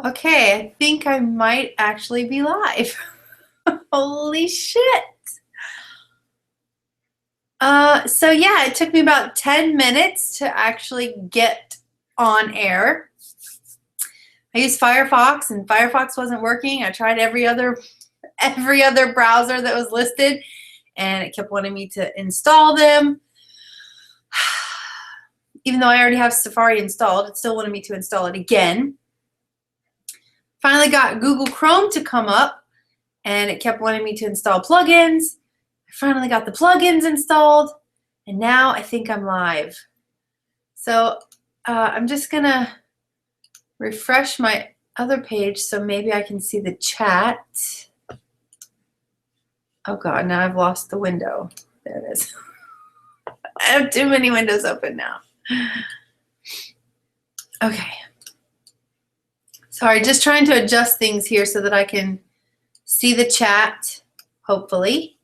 Okay, I think I might actually be live. Holy shit. So yeah, it took me about 10 minutes to actually get on air. I used Firefox and Firefox wasn't working. I tried every other browser that was listed and it kept wanting me to install them. Even though I already have Safari installed, it still wanted me to install it again. Finally got Google Chrome to come up and it kept wanting me to install plugins. I finally got the plugins installed and now I think I'm live. So I'm just gonna refresh my other page so maybe I can see the chat. Oh God, now I've lost the window. There it is. I have too many windows open now. Okay. Sorry, just trying to adjust things here so that I can see the chat, hopefully.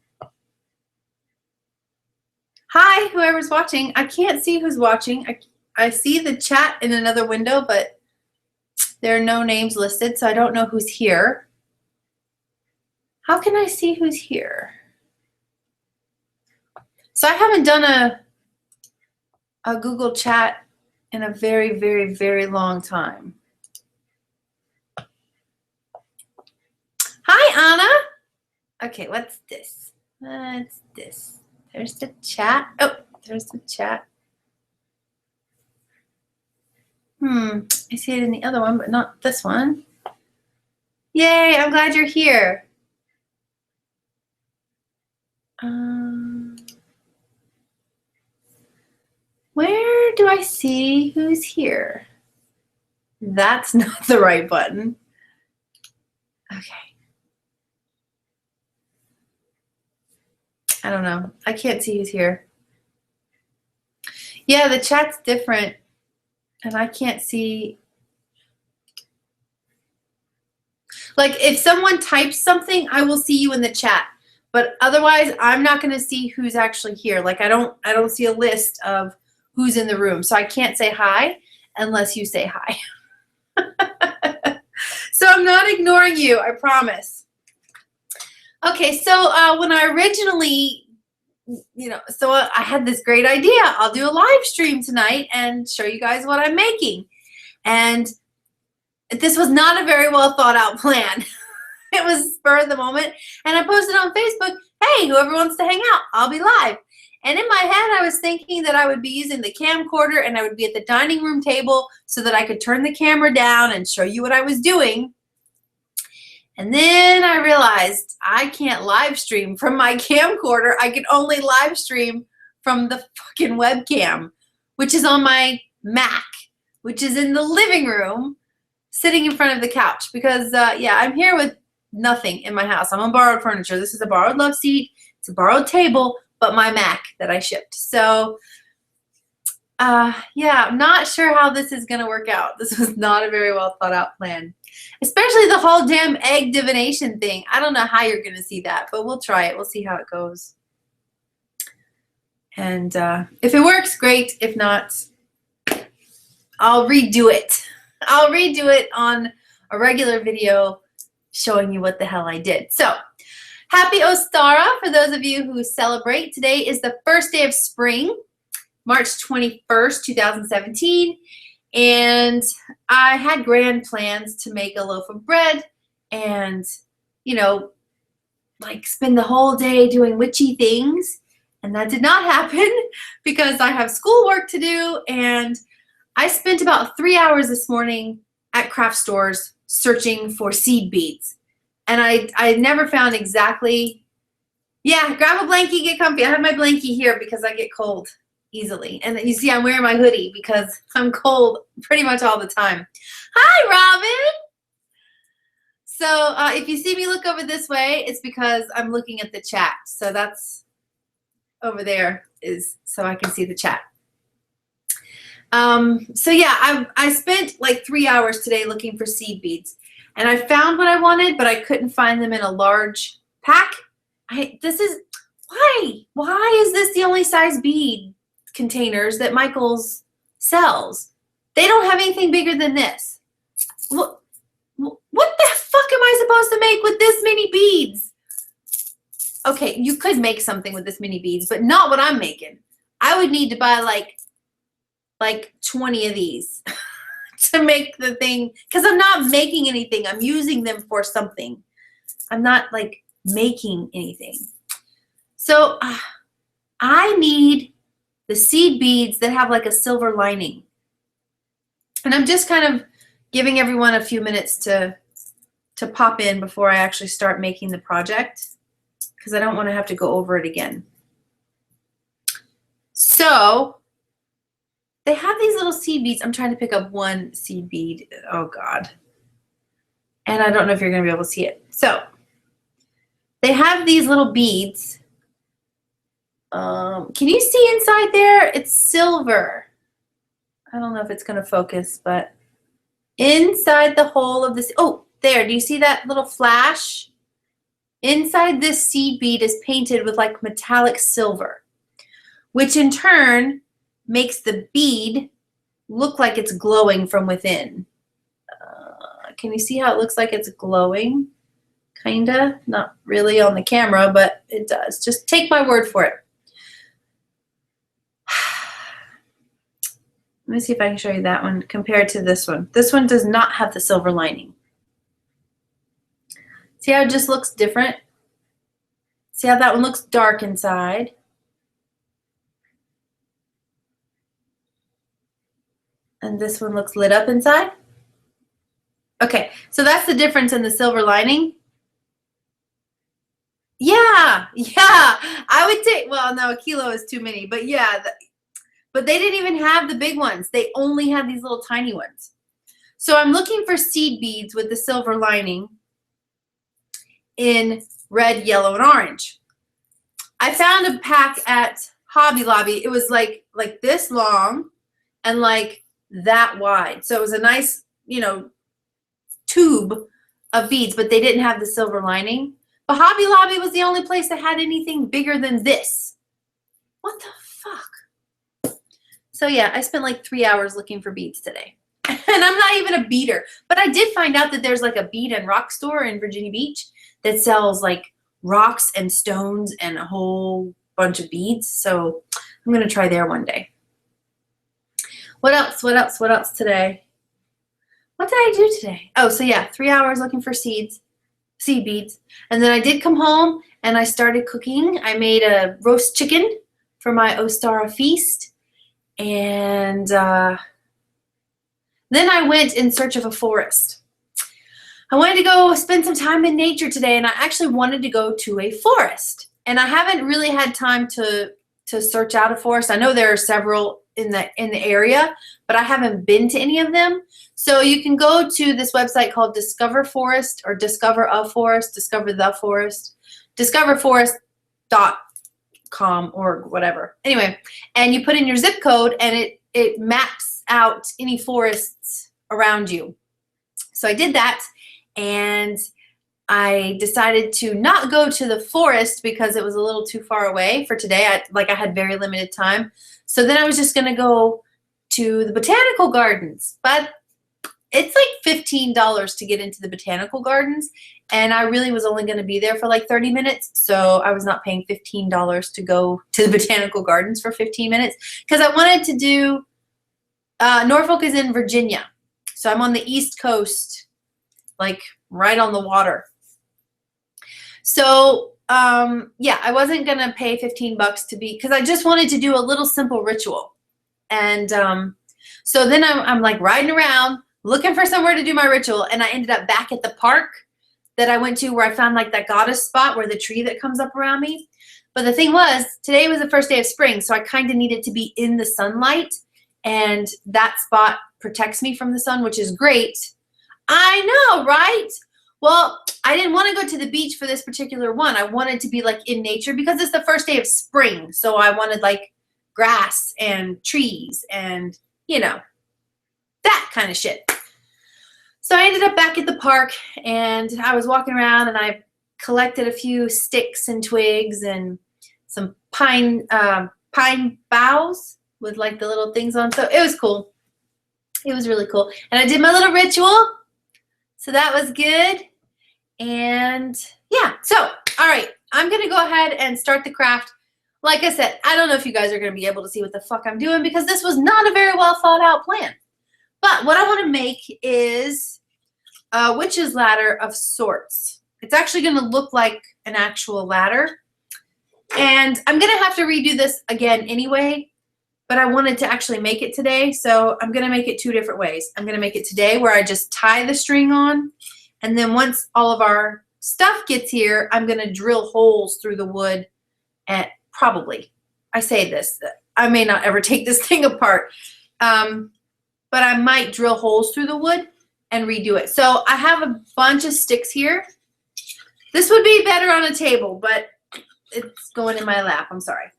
Hi, whoever's watching. I can't see who's watching. I see the chat in another window, but there are no names listed, so I don't know who's here. How can I see who's here? So I haven't done a Google chat in a very, very, very long time. Hi, Anna. Okay, what's this? What's this? There's the chat. Oh, there's the chat. I see it in the other one, but not this one. Yay, I'm glad you're here. Where do I see who's here? That's not the right button. Okay. I don't know. I can't see who's here. Yeah, the chat's different. And I can't see. Like if someone types something, I will see you in the chat. But otherwise, I'm not going to see who's actually here. Like I don't see a list of who's in the room. So I can't say hi unless you say hi. So I'm not ignoring you, I promise. Okay, so when I originally, so I had this great idea. I'll do a live stream tonight and show you guys what I'm making. And this was not a very well thought out plan. It was spur of the moment. And I posted on Facebook, hey, whoever wants to hang out, I'll be live. And in my head, I was thinking that I would be using the camcorder and I would be at the dining room table so that I could turn the camera down and show you what I was doing. And then I realized I can't live stream from my camcorder. I can only live stream from the fucking webcam, which is on my Mac, which is in the living room, sitting in front of the couch. Because, yeah, I'm here with nothing in my house. I'm on borrowed furniture. This is a borrowed love seat. It's a borrowed table, but my Mac that I shipped. So, yeah, I'm not sure how this is going to work out. This was not a very well thought out plan. Especially the whole damn egg divination thing. I don't know how you're going to see that, but we'll try it. We'll see how it goes. And if it works, great. If not, I'll redo it. I'll redo it on a regular video showing you what the hell I did. So, happy Ostara for those of you who celebrate. Today is the first day of spring, March 21st, 2017. And I had grand plans to make a loaf of bread and, like spend the whole day doing witchy things. And that did not happen because I have schoolwork to do. And I spent about 3 hours this morning at craft stores searching for seed beads. And I never found exactly, yeah, grab a blankie, get comfy. I have my blankie here because I get cold easily. And you see I'm wearing my hoodie because I'm cold pretty much all the time. Hi, Robin. So if you see me look over this way, it's because I'm looking at the chat. So that's over there is so I can see the chat. So yeah, I spent like 3 hours today looking for seed beads. And I found what I wanted, but I couldn't find them in a large pack. Why is this the only size bead containers that Michael's sells? They don't have anything bigger than this. am I supposed to make with this many beads? Okay, you could make something with this many beads, but not what I'm making. I would need to buy like 20 of these to make the thing, because I'm not making anything. I'm using them for something. I'm not like making anything. So I need the seed beads that have like a silver lining. And I'm just kind of giving everyone a few minutes to pop in before I actually start making the project, because I don't want to have to go over it again. So they have these little seed beads. I'm trying to pick up one seed bead. Oh God. And I don't know if you're going to be able to see it. So they have these little beads. Can you see inside there? It's silver. I don't know if it's going to focus, but inside the hole of this, oh, there, do you see that little flash? Inside this seed bead is painted with like metallic silver, which in turn makes the bead look like it's glowing from within. Can you see how it looks like it's glowing? Kinda, not really on the camera, but it does. Just take my word for it. Let me see if I can show you that one compared to this one. This one does not have the silver lining. See how it just looks different? See how that one looks dark inside? And this one looks lit up inside? Okay, so that's the difference in the silver lining. Yeah, I would take, well, no, a kilo is too many, but yeah, but they didn't even have the big ones. They only had these little tiny ones. So I'm looking for seed beads with the silver lining in red, yellow, and orange. I found a pack at Hobby Lobby. It was like this long and like that wide. So it was a nice, you know, tube of beads, but they didn't have the silver lining. But Hobby Lobby was the only place that had anything bigger than this. What the fuck? So yeah, I spent like 3 hours looking for beads today. And I'm not even a beader. But I did find out that there's like a bead and rock store in Virginia Beach that sells like rocks and stones and a whole bunch of beads. So I'm going to try there one day. What else? What else? What else today? What did I do today? Oh, so yeah, 3 hours looking for seed beads. And then I did come home and I started cooking. I made a roast chicken for my Ostara feast. And then I went in search of a forest. I wanted to go spend some time in nature today, and I actually wanted to go to a forest. And I haven't really had time to search out a forest. I know there are several in the area, but I haven't been to any of them. So you can go to this website called Discover Forest or Discover a Forest, Discover the Forest, discoverforest.com or whatever. Anyway, and you put in your zip code and it maps out any forests around you. So I did that, and I decided to not go to the forest because it was a little too far away for today. I had very limited time. So then I was just going to go to the botanical gardens. But it's like $15 to get into the botanical gardens, and I really was only going to be there for like 30 minutes, so I was not paying $15 to go to the botanical gardens for 15 minutes because I wanted to do, Norfolk is in Virginia, so I'm on the East Coast, like right on the water. So yeah, I wasn't going to pay 15 bucks to be, because I just wanted to do a little simple ritual. And so then I'm like riding around looking for somewhere to do my ritual, and I ended up back at the park that I went to where I found like that goddess spot where the tree that comes up around me. But the thing was, today was the first day of spring, so I kind of needed to be in the sunlight, and that spot protects me from the sun, which is great. I know, right? Well, I didn't want to go to the beach for this particular one. I wanted to be like in nature because it's the first day of spring, so I wanted like grass and trees and, you know, that kind of shit. So I ended up back at the park, and I was walking around, and I collected a few sticks and twigs and some pine boughs with like the little things on. So it was cool. It was really cool. And I did my little ritual. So that was good. And yeah, so, all right, I'm going to go ahead and start the craft. Like I said, I don't know if you guys are going to be able to see what the fuck I'm doing because this was not a very well thought out plan. But what I want to make is a witch's ladder of sorts. It's actually going to look like an actual ladder. And I'm going to have to redo this again anyway, but I wanted to actually make it today. So I'm going to make it two different ways. I'm going to make it today where I just tie the string on. And then once all of our stuff gets here, I'm going to drill holes through the wood. And probably, I say this, I may not ever take this thing apart, but I might drill holes through the wood and redo it. So I have a bunch of sticks here. This would be better on a table, but it's going in my lap. I'm sorry.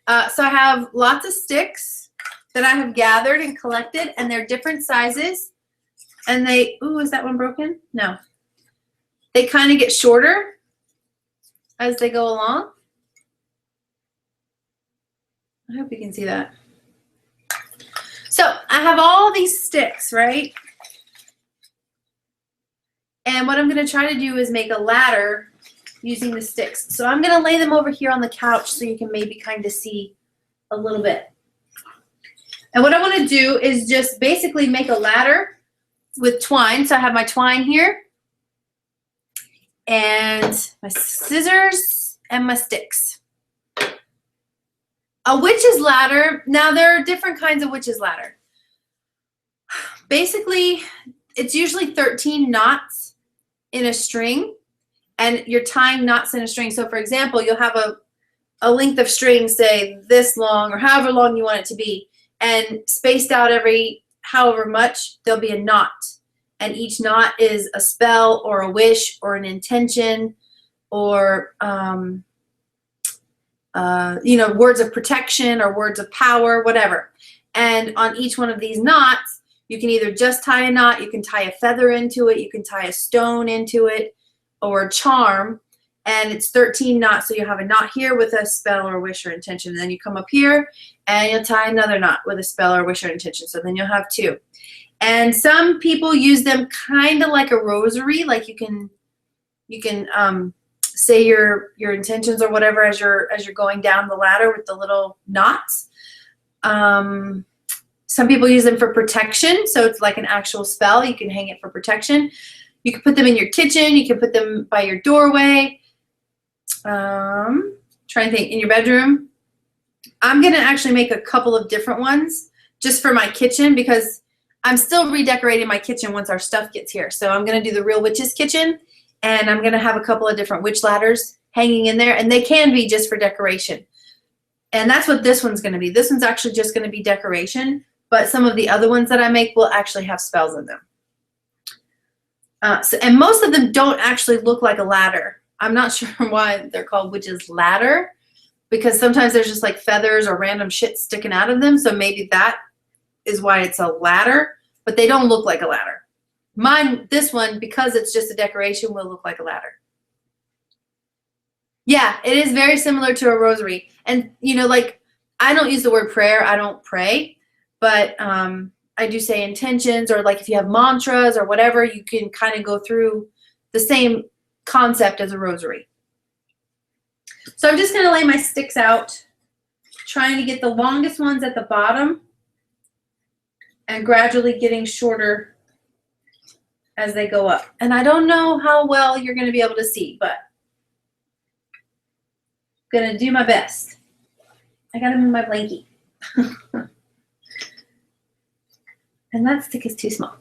So I have lots of sticks that I have gathered and collected, and they're different sizes. And they, ooh, is that one broken? No. They kind of get shorter as they go along. I hope you can see that. So I have all these sticks, right? And what I'm going to try to do is make a ladder using the sticks. So I'm going to lay them over here on the couch so you can maybe kind of see a little bit. And what I want to do is just basically make a ladder with twine. So I have my twine here and my scissors and my sticks. A witch's ladder. Now there are different kinds of witch's ladder. Basically, it's usually 13 knots in a string, and you're tying knots in a string. So for example, you'll have a length of string, say this long or however long you want it to be, and spaced out every however much, there'll be a knot. And each knot is a spell or a wish or an intention or, you know, words of protection or words of power, whatever. And on each one of these knots, you can either just tie a knot, you can tie a feather into it, you can tie a stone into it, or a charm. And it's 13 knots, so you have a knot here with a spell or wish or intention. And then you come up here and you'll tie another knot with a spell or wish or intention. So then you'll have two. And some people use them kind of like a rosary, like you can say your intentions or whatever as you're going down the ladder with the little knots. Some people use them for protection, so it's like an actual spell. You can hang it for protection. You can put them in your kitchen. You can put them by your doorway. Trying to think, in your bedroom. I'm going to actually make a couple of different ones just for my kitchen because I'm still redecorating my kitchen once our stuff gets here. So I'm going to do the Real Witch's Kitchen, and I'm going to have a couple of different witch ladders hanging in there, and they can be just for decoration. And that's what this one's going to be. This one's actually just going to be decoration, but some of the other ones that I make will actually have spells in them. And most of them don't actually look like a ladder. I'm not sure why they're called witch's ladder, because sometimes there's just like feathers or random shit sticking out of them. So maybe that is why it's a ladder, but they don't look like a ladder. Mine, this one, because it's just a decoration, will look like a ladder. Yeah, it is very similar to a rosary. And, you know, like, I don't use the word prayer. I don't pray, but I do say intentions, or like if you have mantras or whatever, you can kind of go through the same concept as a rosary. So I'm just going to lay my sticks out, trying to get the longest ones at the bottom and gradually getting shorter as they go up. And I don't know how well you're going to be able to see, but I'm going to do my best. I got them in my blankie. And that stick is too small.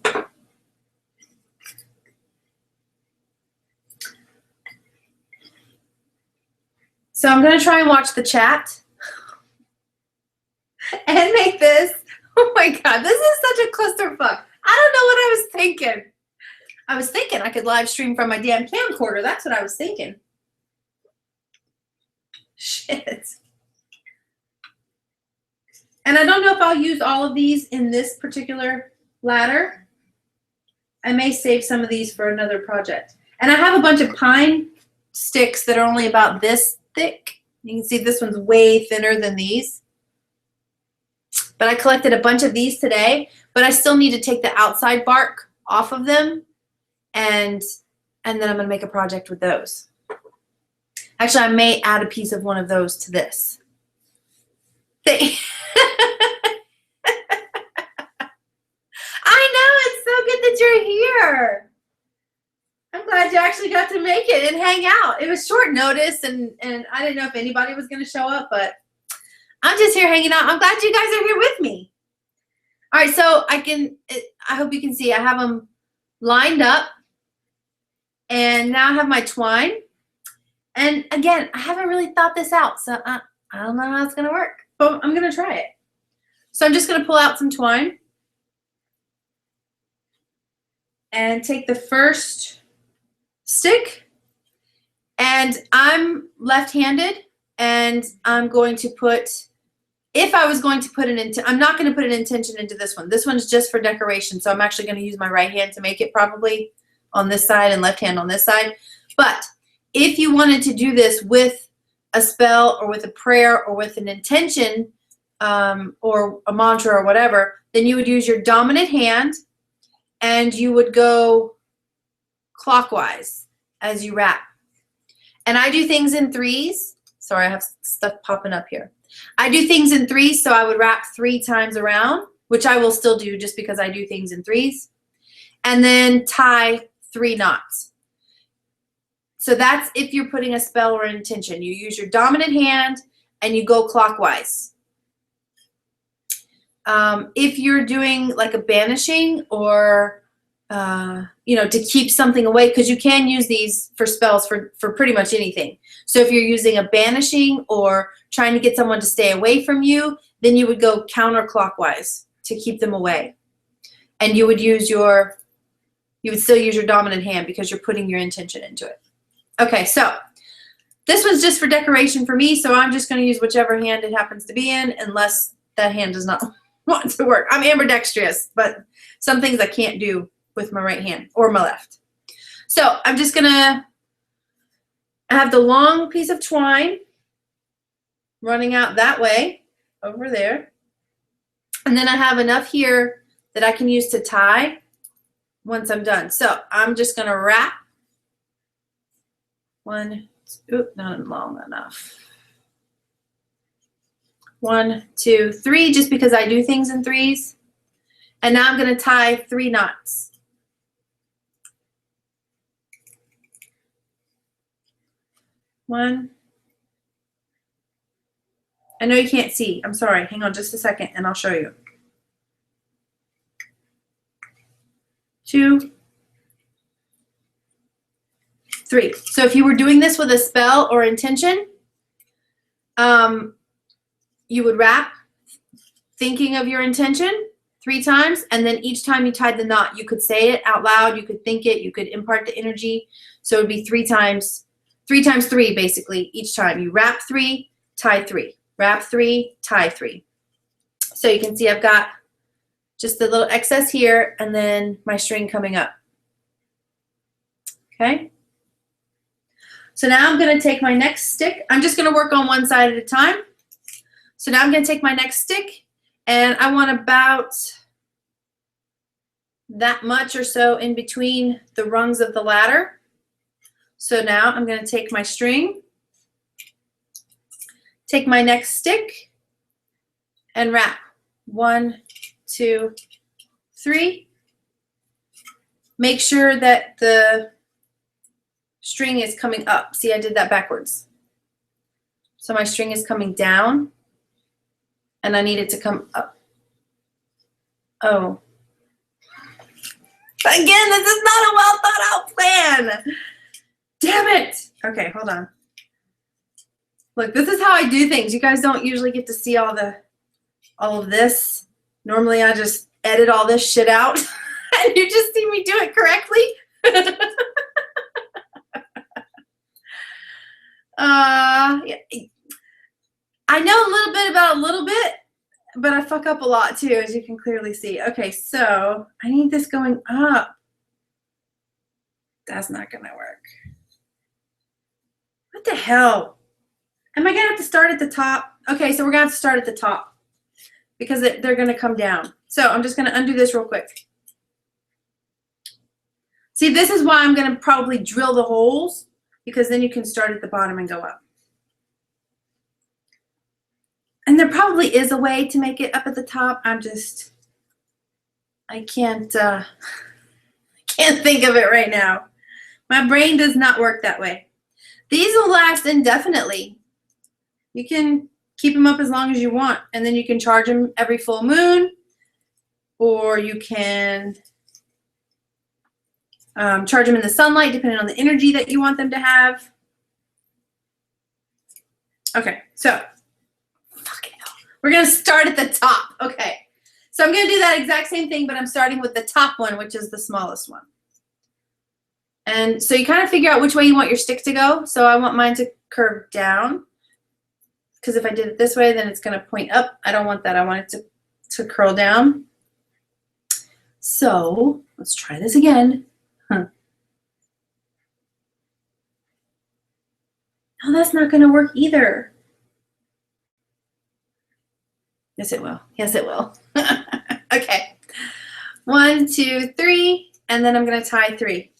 So I'm going to try and watch the chat and make this. Oh my God, this is such a clusterfuck. I don't know what I was thinking. I was thinking I could live stream from my damn camcorder. That's what I was thinking. Shit. And I don't know if I'll use all of these in this particular ladder. I may save some of these for another project. And I have a bunch of pine sticks that are only about this thick. You can see this one's way thinner than these. But I collected a bunch of these today, but I still need to take the outside bark off of them and then I'm gonna make a project with those. Actually, I may add a piece of one of those to this. I know, it's so good that you're here. I'm glad you actually got to make it and hang out. It was short notice, and I didn't know if anybody was going to show up, but I'm just here hanging out. I'm glad you guys are here with me. All right, so I hope you can see I have them lined up, and now I have my twine. And again, I haven't really thought this out, so I don't know how it's going to work, but I'm going to try it. So I'm just going to pull out some twine and take the first stick, and I'm left-handed, and I'm going to put, if I was going to put I'm not going to put an intention into this one. This one's just for decoration, so I'm actually going to use my right hand to make it, probably on this side and left hand on this side. But if you wanted to do this with a spell or with a prayer or with an intention or a mantra or whatever, then you would use your dominant hand and you would go clockwise as you wrap. And I do things in threes. Sorry, I have stuff popping up here. I do things in threes, so I would wrap 3 times around, which I will still do just because I do things in threes, and then tie 3 knots. So that's if you're putting a spell or an intention. You use your dominant hand and you go clockwise. If you're doing like a banishing or to keep something away, because you can use these for spells for pretty much anything. So if you're using a banishing or trying to get someone to stay away from you, then you would go counterclockwise to keep them away. And you would still use your dominant hand because you're putting your intention into it. Okay, so this one's just for decoration for me, so I'm just going to use whichever hand it happens to be in, unless that hand does not want to work. I'm ambidextrous, but some things I can't do with my right hand or my left. So I'm just going to have the long piece of twine running out that way, over there. And then I have enough here that I can use to tie once I'm done. So I'm just going to wrap. Not long enough. 1, 2, 3, just because I do things in threes. And now I'm going to tie 3 knots. One. I know you can't see. I'm sorry. Hang on just a second and I'll show you. 2, 3. So if you were doing this with a spell or intention, you would wrap, thinking of your intention 3 times, and then each time you tied the knot, you could say it out loud, you could think it, you could impart the energy. So it would be 3 times 3 basically each time. You wrap 3, tie 3, wrap 3, tie 3. So you can see I've got just a little excess here and then my string coming up. Okay. So now I'm going to take my next stick. I'm just going to work on one side at a time. So now I'm going to take my next stick, and I want about that much or so in between the rungs of the ladder. So now I'm going to take my string, take my next stick, and wrap. 1, 2, 3. Make sure that the string is coming up. See, I did that backwards. So my string is coming down, and I need it to come up. Oh. Again, this is not a well thought out plan. Damn it. Okay, hold on. Look, this is how I do things. You guys don't usually get to see all of this. Normally I just edit all this shit out and you just see me do it correctly. I know a little bit about a little bit, but I fuck up a lot too, as you can clearly see. Okay, so I need this going up. That's not gonna work. What the hell? Am I gonna have to start at the top? Okay, so we're gonna have to start at the top because they're gonna come down. So I'm just gonna undo this real quick. See, this is why I'm going to probably drill the holes, because then you can start at the bottom and go up. And there probably is a way to make it up at the top. I can't think of it right now. My brain does not work that way. These will last indefinitely. You can keep them up as long as you want, and then you can charge them every full moon, or you can charge them in the sunlight, depending on the energy that you want them to have. Okay, so we're going to start at the top. Okay, so I'm going to do that exact same thing, but I'm starting with the top one, which is the smallest one. And so you kind of figure out which way you want your stick to go. So I want mine to curve down, because if I did it this way, then it's going to point up. I don't want that. I want it to curl down. So let's try this again. Oh, that's not going to work either. Yes, it will. Yes, it will. Okay. 1, 2, 3, and then I'm going to tie 3.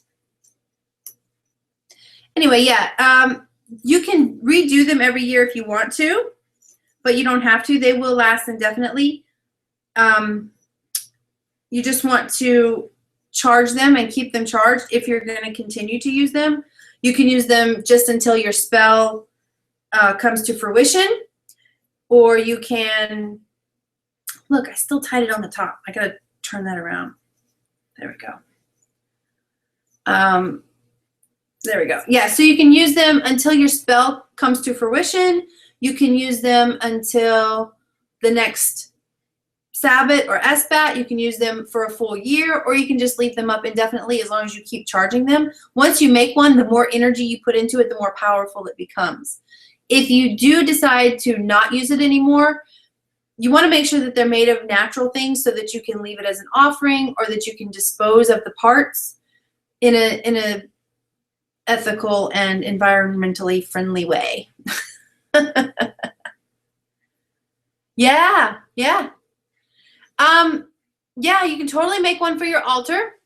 Anyway, yeah, you can redo them every year if you want to, but you don't have to. They will last indefinitely. You just want to charge them and keep them charged if you're going to continue to use them. You can use them just until your spell comes to fruition, or you can, look, I still tied it on the top. I got to turn that around. There we go. There we go. Yeah, so you can use them until your spell comes to fruition. You can use them until the next Sabbat or Esbat. You can use them for a full year, or you can just leave them up indefinitely as long as you keep charging them. Once you make one, the more energy you put into it, the more powerful it becomes. If you do decide to not use it anymore, you want to make sure that they're made of natural things so that you can leave it as an offering, or that you can dispose of the parts in a ethical and environmentally friendly way. Yeah, yeah. Yeah, you can totally make one for your altar.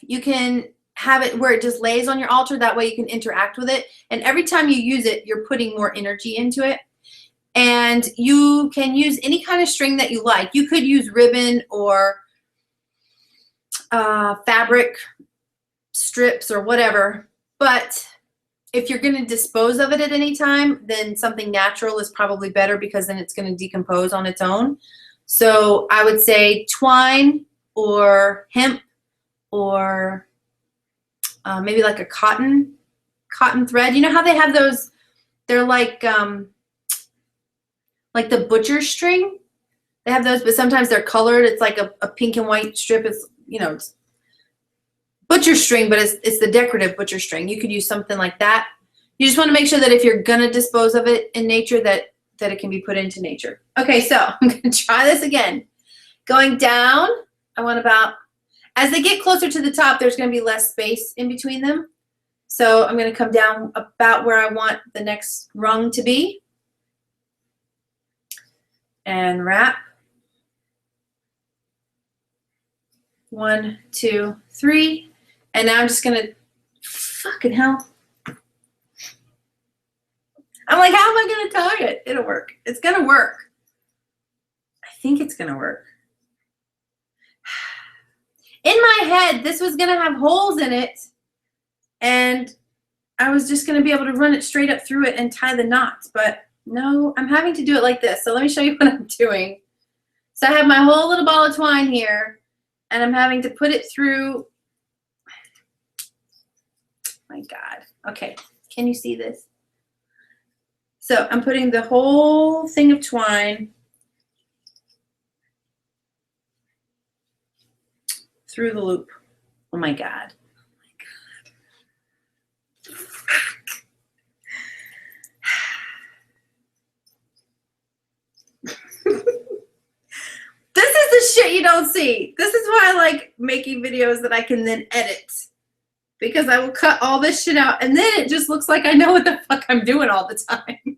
You can have it where it just lays on your altar. That way you can interact with it. And every time you use it, you're putting more energy into it. And you can use any kind of string that you like. You could use ribbon or fabric strips or whatever. But if you're going to dispose of it at any time, then something natural is probably better, because then it's going to decompose on its own. So I would say twine or hemp, or maybe like a cotton thread. You know how they have those? They're like the butcher string. They have those, but sometimes they're colored. It's like a pink and white strip. It's, you know, it's butcher string, but it's the decorative butcher string. You could use something like that. You just want to make sure that if you're going to dispose of it in nature, that it can be put into nature. Okay, so I'm going to try this again. Going down, I want about, as they get closer to the top, there's going to be less space in between them. So I'm going to come down about where I want the next rung to be. And wrap. 1, 2, 3. And now I'm just going to, fucking hell. I'm like, how am I going to tie it? It'll work. It's going to work. I think it's going to work. In my head, this was going to have holes in it, and I was just going to be able to run it straight up through it and tie the knots. But no, I'm having to do it like this. So let me show you what I'm doing. So I have my whole little ball of twine here, and I'm having to put it through. My God. Okay. Can you see this? So I'm putting the whole thing of twine through the loop. Oh my God. Oh my God. This is the shit you don't see. This is why I like making videos that I can then edit. Because I will cut all this shit out, and then it just looks like I know what the fuck I'm doing all the time.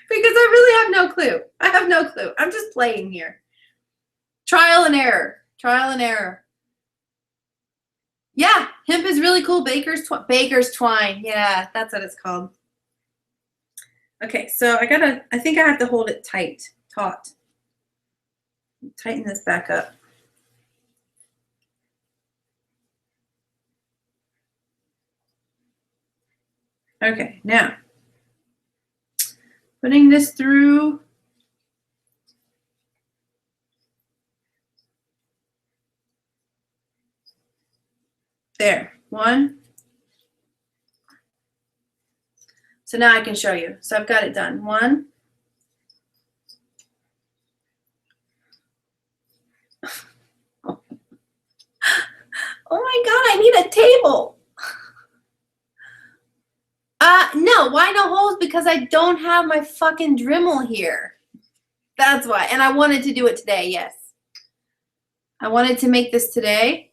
Because I really have no clue. I have no clue. I'm just playing here. Trial and error. Trial and error. Yeah, hemp is really cool. Baker's twine. Yeah, that's what it's called. Okay, so I think I have to hold it taut. Tighten this back up. Okay, now putting this through. There, one. So now I can show you. So I've got it done. One. Oh my God, I need a table. No, why no holes? Because I don't have my fucking Dremel here. That's why. And I wanted to do it today, yes. I wanted to make this today.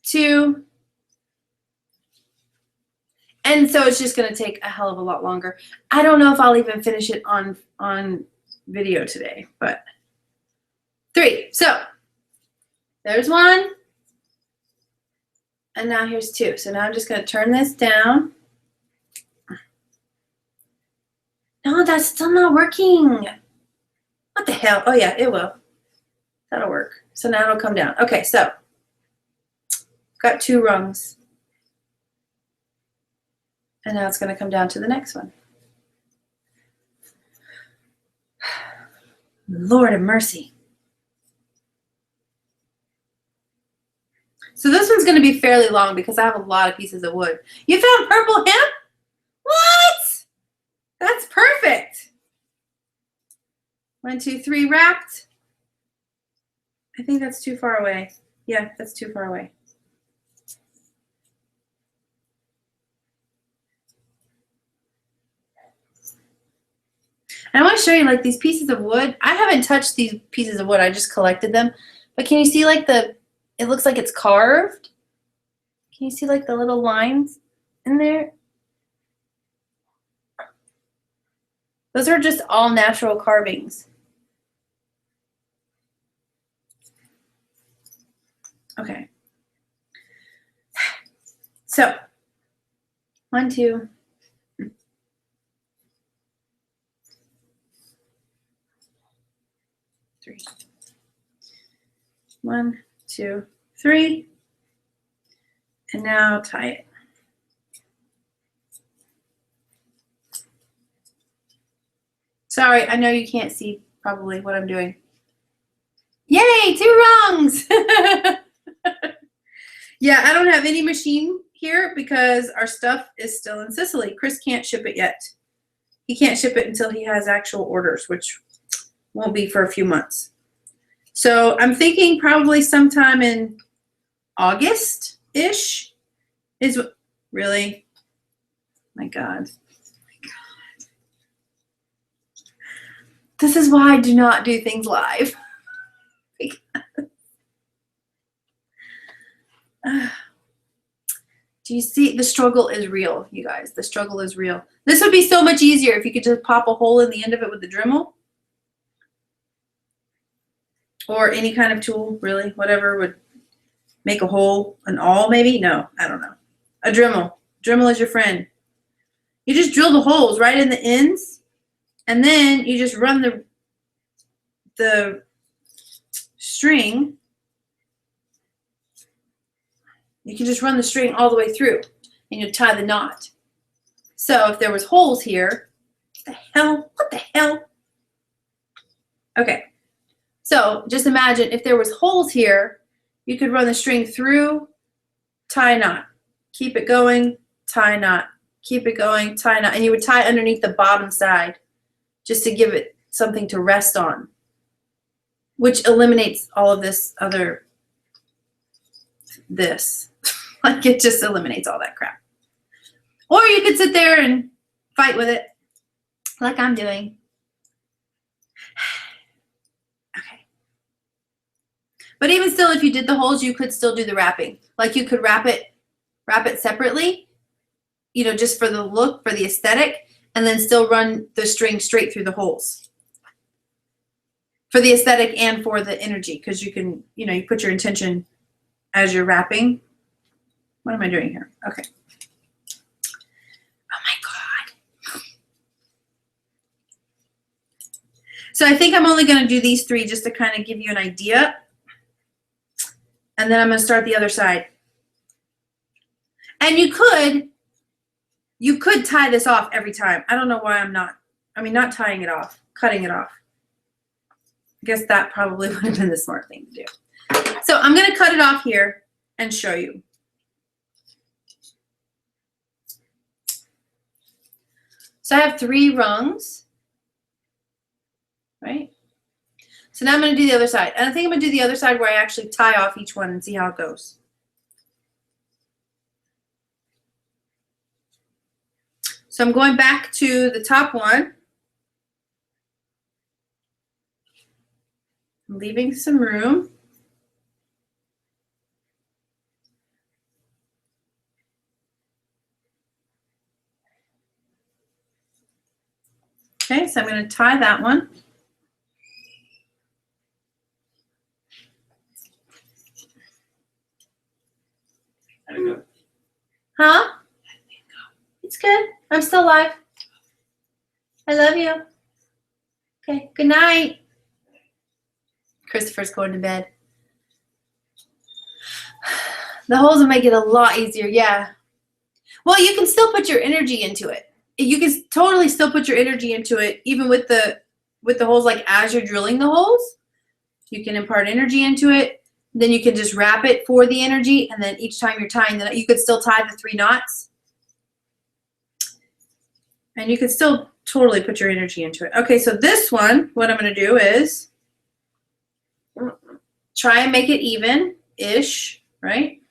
2. And so it's just going to take a hell of a lot longer. I don't know if I'll even finish it on video today, but 3. So there's 1. And now here's 2. So now I'm just going to turn this down. No, that's still not working. What the hell? Oh, yeah, it will. That'll work. So now it'll come down. Okay, so got 2 rungs. And now it's going to come down to the next one. Lord of mercy. So this one's going to be fairly long because I have a lot of pieces of wood. You found purple hemp? What? That's perfect. 1, 2, 3 wrapped. I think that's too far away. Yeah, that's too far away. And I want to show you like these pieces of wood. I haven't touched these pieces of wood. I just collected them. But can you see like it looks like it's carved? Can you see like the little lines in there? Those are just all natural carvings. Okay. So, 1, 2. 3. 1, 2, 3. And now tie it. Sorry, I know you can't see probably what I'm doing. Yay, 2 rungs! Yeah, I don't have any machine here because our stuff is still in Sicily. Chris can't ship it yet. He can't ship it until he has actual orders, which won't be for a few months. So I'm thinking probably sometime in August-ish is really, my God. This is why I do not do things live. Do you see? The struggle is real, you guys. The struggle is real. This would be so much easier if you could just pop a hole in the end of it with the Dremel. Or any kind of tool, really. Whatever would make a hole. An awl, maybe? No, I don't know. A Dremel. Dremel is your friend. You just drill the holes right in the ends. And then you just run the string. You can just run the string all the way through and you tie the knot. So if there was holes here, what the hell? Okay, so just imagine if there was holes here, you could run the string through, tie a knot, keep it going, tie a knot, keep it going, tie a knot, and you would tie underneath the bottom side just to give it something to rest on, which eliminates all of this other, like it just eliminates all that crap. Or you could sit there and fight with it like I'm doing. Okay. But even still, if you did the holes, you could still do the wrapping. Like you could wrap it separately, you know, just for the look, for the aesthetic, and then still run the string straight through the holes. For the aesthetic and for the energy, because you can, you know, you put your intention as you're wrapping. What am I doing here? Okay. Oh my God. So I think I'm only going to do these 3 just to kind of give you an idea. And then I'm going to start the other side. And you could tie this off every time. I don't know why I'm not. I mean, not tying it off, cutting it off. I guess that probably would have been the smart thing to do. So I'm going to cut it off here and show you. So I have 3 rungs, right? So now I'm going to do the other side. And I think I'm going to do the other side where I actually tie off each one and see how it goes. So I'm going back to the top one. I'm leaving some room. Okay, so I'm going to tie that one. Huh? It's good. I'm still alive. I love you. Okay, good night. Christopher's going to bed. The holes will make it a lot easier, yeah. Well, you can still put your energy into it. You can totally still put your energy into it, even with the holes, like as you're drilling the holes. You can impart energy into it. Then you can just wrap it for the energy, and then each time you're tying the knot, you could still tie the 3 knots. And you could still totally put your energy into it. Okay, so this one, what I'm going to do is try and make it even-ish, right?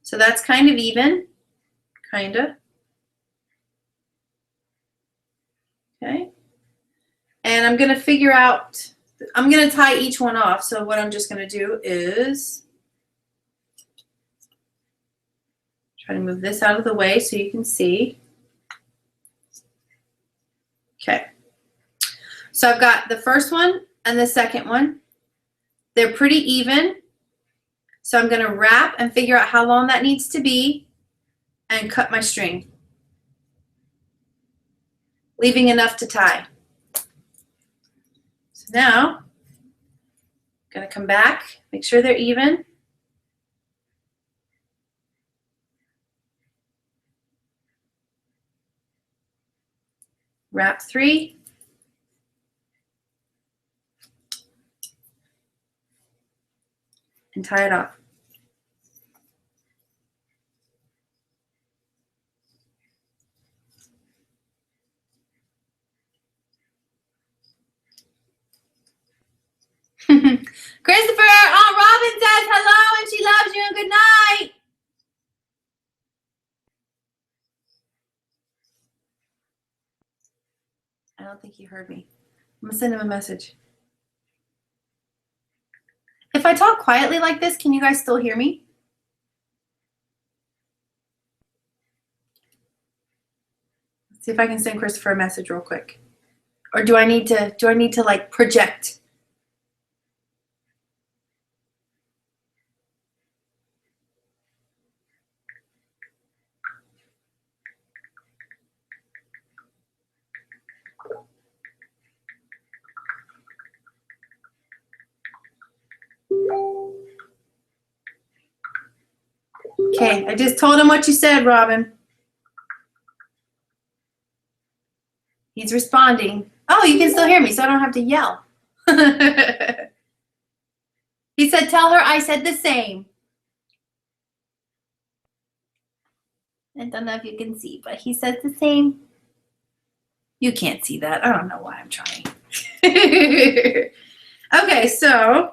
So that's kind of even, kind of. Okay. And I'm going to figure out, I'm going to tie each one off. So what I'm just going to do is try to move this out of the way so you can see. Okay. So I've got the first one and the second one. They're pretty even. So I'm going to wrap and figure out how long that needs to be and cut my string, leaving enough to tie. So now I'm going to come back, make sure they're even. Wrap 3. And tie it off. Christopher, Aunt Robin says hello and she loves you and good night. I don't think he heard me. I'm gonna send him a message. If I talk quietly like this, can you guys still hear me? Let's see if I can send Christopher a message real quick. Or do I need to like project? Okay, I just told him what you said, Robin. He's responding. Oh, you can still hear me, so I don't have to yell. He said, tell her I said the same. I don't know if you can see, but he says the same. You can't see that. I don't know why I'm trying. Okay, so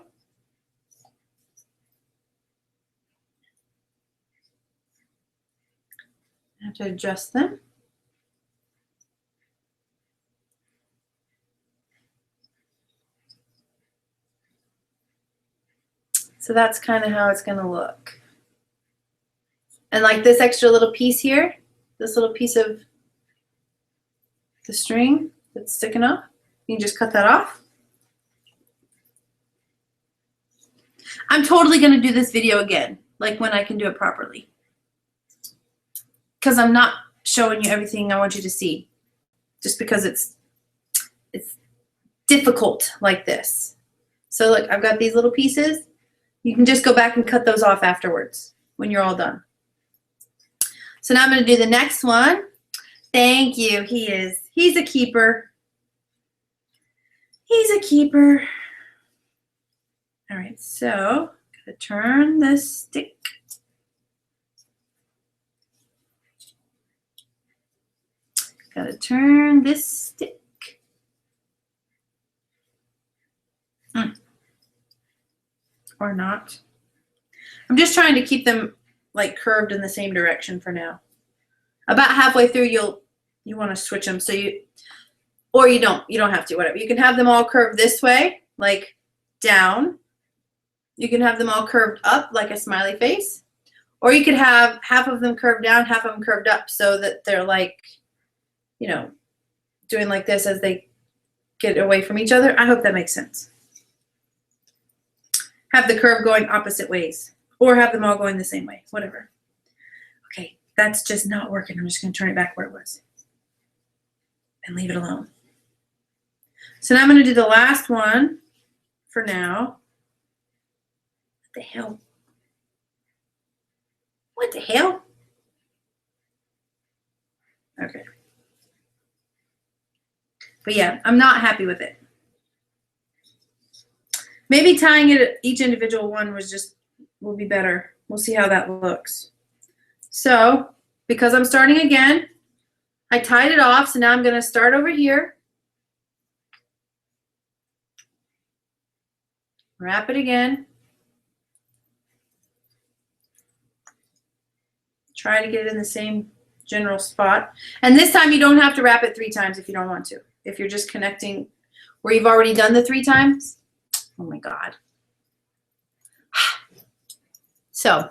I have to adjust them. So that's kind of how it's going to look. And like this extra little piece here, this little piece of the string that's sticking up, you can just cut that off. I'm totally going to do this video again, like when I can do it properly. Because I'm not showing you everything I want you to see. Just because it's difficult like this. So look, I've got these little pieces. You can just go back and cut those off afterwards when you're all done. So now I'm going to do the next one. Thank you. He's a keeper. He's a keeper. All right, so gotta turn this stick. Gotta turn this stick. Or not. I'm just trying to keep them like curved in the same direction for now. About halfway through, you want to switch them so you don't have to, whatever. You can have them all curved this way, like down. You can have them all curved up like a smiley face, or you could have half of them curved down, half of them curved up, so that they're like, you know, doing like this as they get away from each other. I hope that makes sense. Have the curve going opposite ways, or have them all going the same way, whatever. Okay, that's just not working. I'm just going to turn it back where it was and leave it alone. So now I'm going to do the last one for now. What the hell? What the hell? Okay. But yeah, I'm not happy with it. Maybe tying it each individual one will be better. We'll see how that looks. So, because I'm starting again, I tied it off, so now I'm going to start over here. Wrap it again. Try to get it in the same general spot. And this time you don't have to wrap it 3 times if you don't want to. If you're just connecting where you've already done the 3 times. Oh my God. So,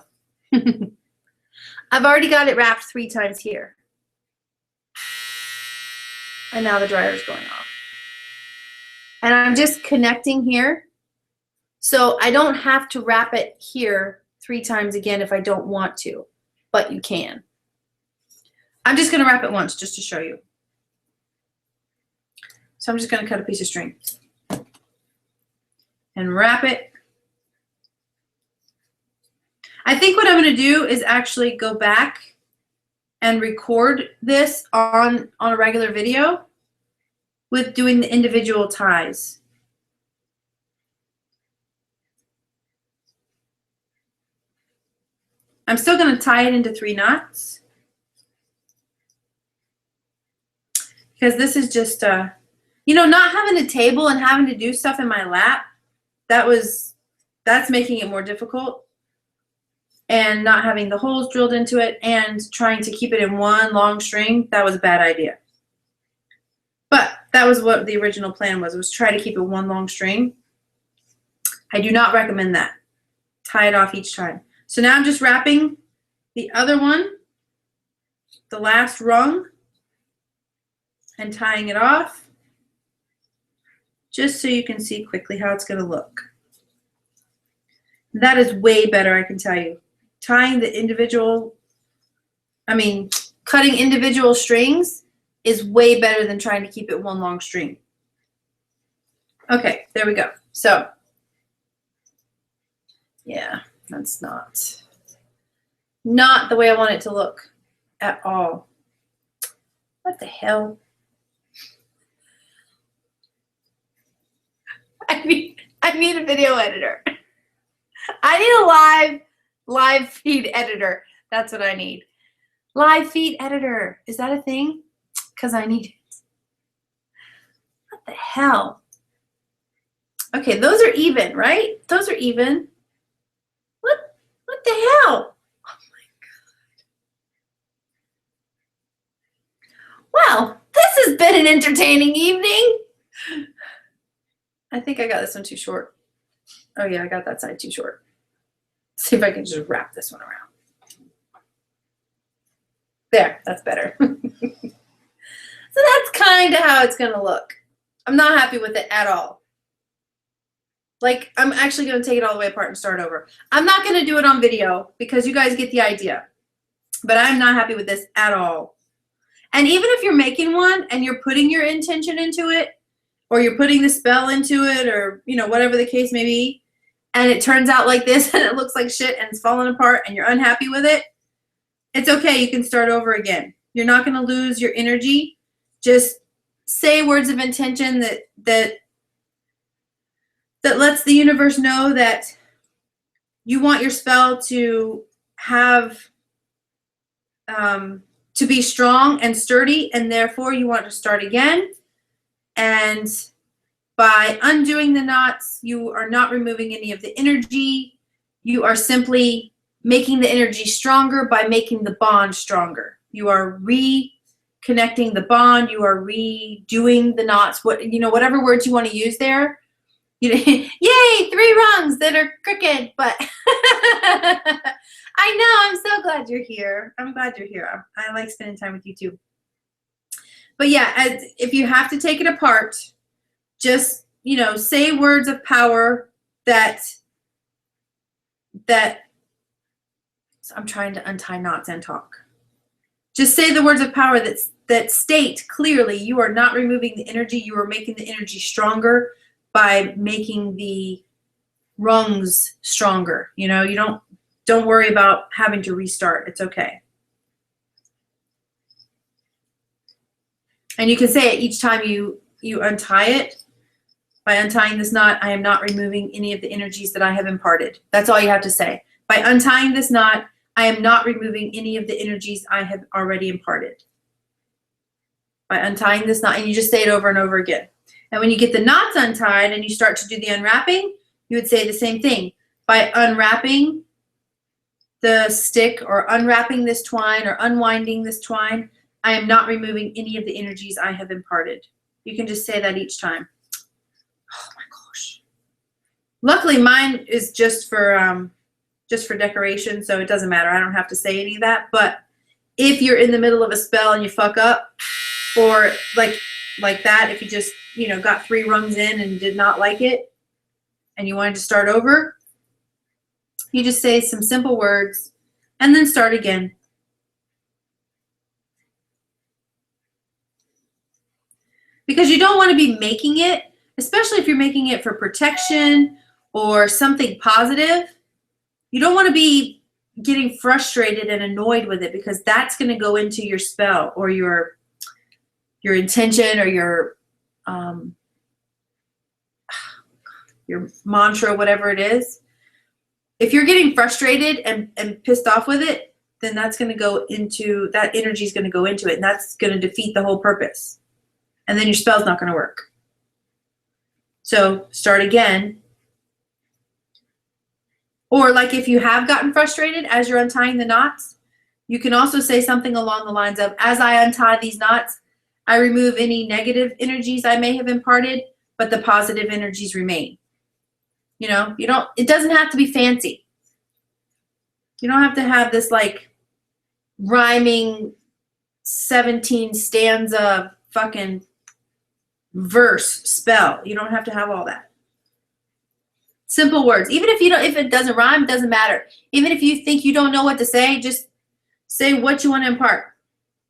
I've already got it wrapped 3 times here. And now the dryer is going off. And I'm just connecting here. So I don't have to wrap it here 3 times again if I don't want to, but you can. I'm just going to wrap it once just to show you. So I'm just going to cut a piece of string and wrap it. I think what I'm going to do is actually go back and record this on a regular video with doing the individual ties. I'm still going to tie it into 3 knots because this is just, you know, not having a table and having to do stuff in my lap, that's making it more difficult. And not having the holes drilled into it and trying to keep it in one long string, that was a bad idea. But that was what the original plan was try to keep it one long string. I do not recommend that. Tie it off each time. So now I'm just wrapping the other one, the last rung, and tying it off, just so you can see quickly how it's going to look. That is way better, I can tell you. Tying the individual, cutting individual strings is way better than trying to keep it one long string. Okay, there we go. So, yeah, that's not the way I want it to look at all. What the hell? I need a video editor. I need a live feed editor. That's what I need. Live feed editor. Is that a thing? Because I need it. What the hell? Okay, those are even, right? Those are even. What the hell? Oh my God. Well, this has been an entertaining evening. I think I got this one too short. Oh yeah, I got that side too short. See if I can just wrap this one around. There, that's better. So that's kind of how it's going to look. I'm not happy with it at all. Like, I'm actually going to take it all the way apart and start over. I'm not going to do it on video because you guys get the idea. But I'm not happy with this at all. And even if you're making one and you're putting your intention into it, or you're putting the spell into it, or, you know, whatever the case may be, and it turns out like this and it looks like shit and it's falling apart and you're unhappy with it, it's okay. You can start over again. You're not going to lose your energy. Just say words of intention that lets the universe know that you want your spell to have to be strong and sturdy, and therefore you want to start again. And by undoing the knots, you are not removing any of the energy. You are simply making the energy stronger by making the bond stronger. You are reconnecting the bond. You are redoing the knots. Whatever words you want to use there. Yay, 3 rungs that are crooked, but I know, I'm so glad you're here. I'm glad you're here. I like spending time with you too. But yeah, if you have to take it apart, just, say words of power that I'm trying to untie knots and talk. Just say the words of power that state clearly you are not removing the energy. You are making the energy stronger by making the rungs stronger. You don't worry about having to restart. It's okay. And you can say it each time you untie it. By untying this knot, I am not removing any of the energies that I have imparted. That's all you have to say. By untying this knot, I am not removing any of the energies I have already imparted. By untying this knot, and you just say it over and over again. And when you get the knots untied and you start to do the unwrapping, you would say the same thing. By unwrapping the stick or unwrapping this twine or unwinding this twine, I am not removing any of the energies I have imparted. You can just say that each time. Oh my gosh. Luckily mine is just for decoration, so it doesn't matter. I don't have to say any of that. But if you're in the middle of a spell and you fuck up, or like that, if you just, got 3 rungs in and did not like it and you wanted to start over, you just say some simple words and then start again. Because you don't want to be making it, especially if you're making it for protection or something positive. You don't want to be getting frustrated and annoyed with it, because that's going to go into your spell or your intention or your mantra, whatever it is. If you're getting frustrated and pissed off with it, then that's going to go into, that energy is going to go into it, and that's going to defeat the whole purpose. And then your spell's not going to work. So start again. Or like if you have gotten frustrated as you're untying the knots, you can also say something along the lines of, as I untie these knots, I remove any negative energies I may have imparted, but the positive energies remain. It doesn't have to be fancy. You don't have to have this like rhyming 17 stanza fucking verse spell. You don't have to have all that. Simple words. Even if it doesn't rhyme, it doesn't matter. Even if you think you don't know what to say, just say what you want to impart.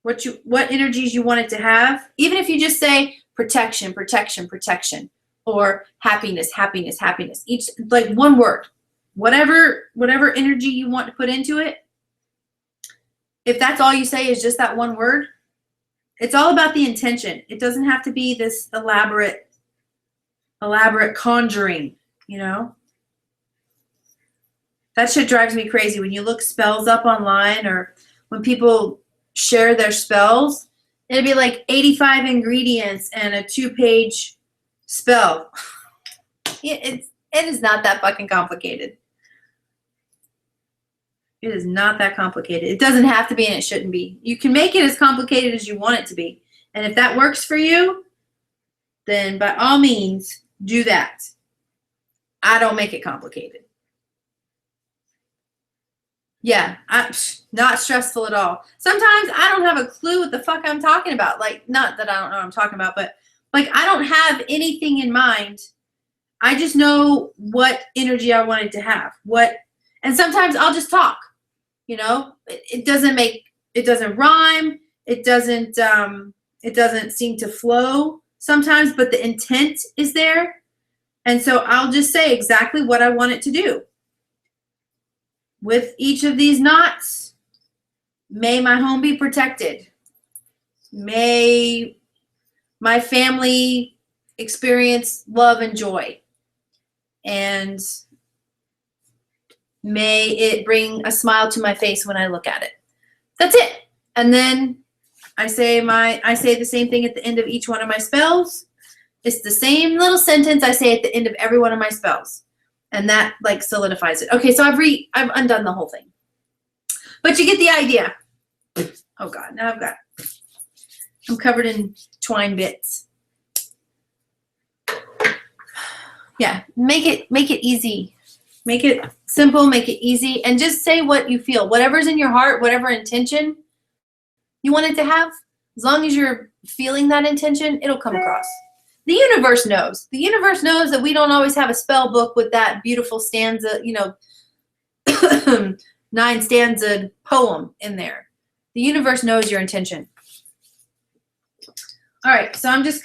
What energies you want it to have. Even if you just say protection, protection, protection, or happiness, happiness, happiness. Each, like, one word. Whatever energy you want to put into it. If that's all you say is just that one word, it's all about the intention. It doesn't have to be this elaborate conjuring, That shit drives me crazy when you look spells up online, or when people share their spells. It'd be like 85 ingredients and a 2-page spell. It is not that fucking complicated. It is not that complicated. It doesn't have to be, and it shouldn't be. You can make it as complicated as you want it to be. And if that works for you, then by all means, do that. I don't make it complicated. Yeah, not stressful at all. Sometimes I don't have a clue what the fuck I'm talking about. Like, not that I don't know what I'm talking about, but like I don't have anything in mind I just know what energy I want it to have. And sometimes I'll just talk, you know, it doesn't rhyme. It doesn't seem to flow sometimes, but the intent is there. And so I'll just say exactly what I want it to do. With each of these knots, may my home be protected. May my family experience love and joy. And may it bring a smile to my face when I look at it. That's it. And then I say the same thing at the end of each one of my spells. It's the same little sentence I say at the end of every one of my spells. And that like solidifies it. Okay, so I've undone the whole thing. But you get the idea. Oh God, now I'm covered in twine bits. Yeah, make it easy. Make it simple, make it easy, and just say what you feel. Whatever's in your heart, whatever intention you want it to have, as long as you're feeling that intention, it'll come across. The universe knows. The universe knows that we don't always have a spell book with that beautiful stanza, you know, 9 stanza poem in there. The universe knows your intention. All right, so I'm just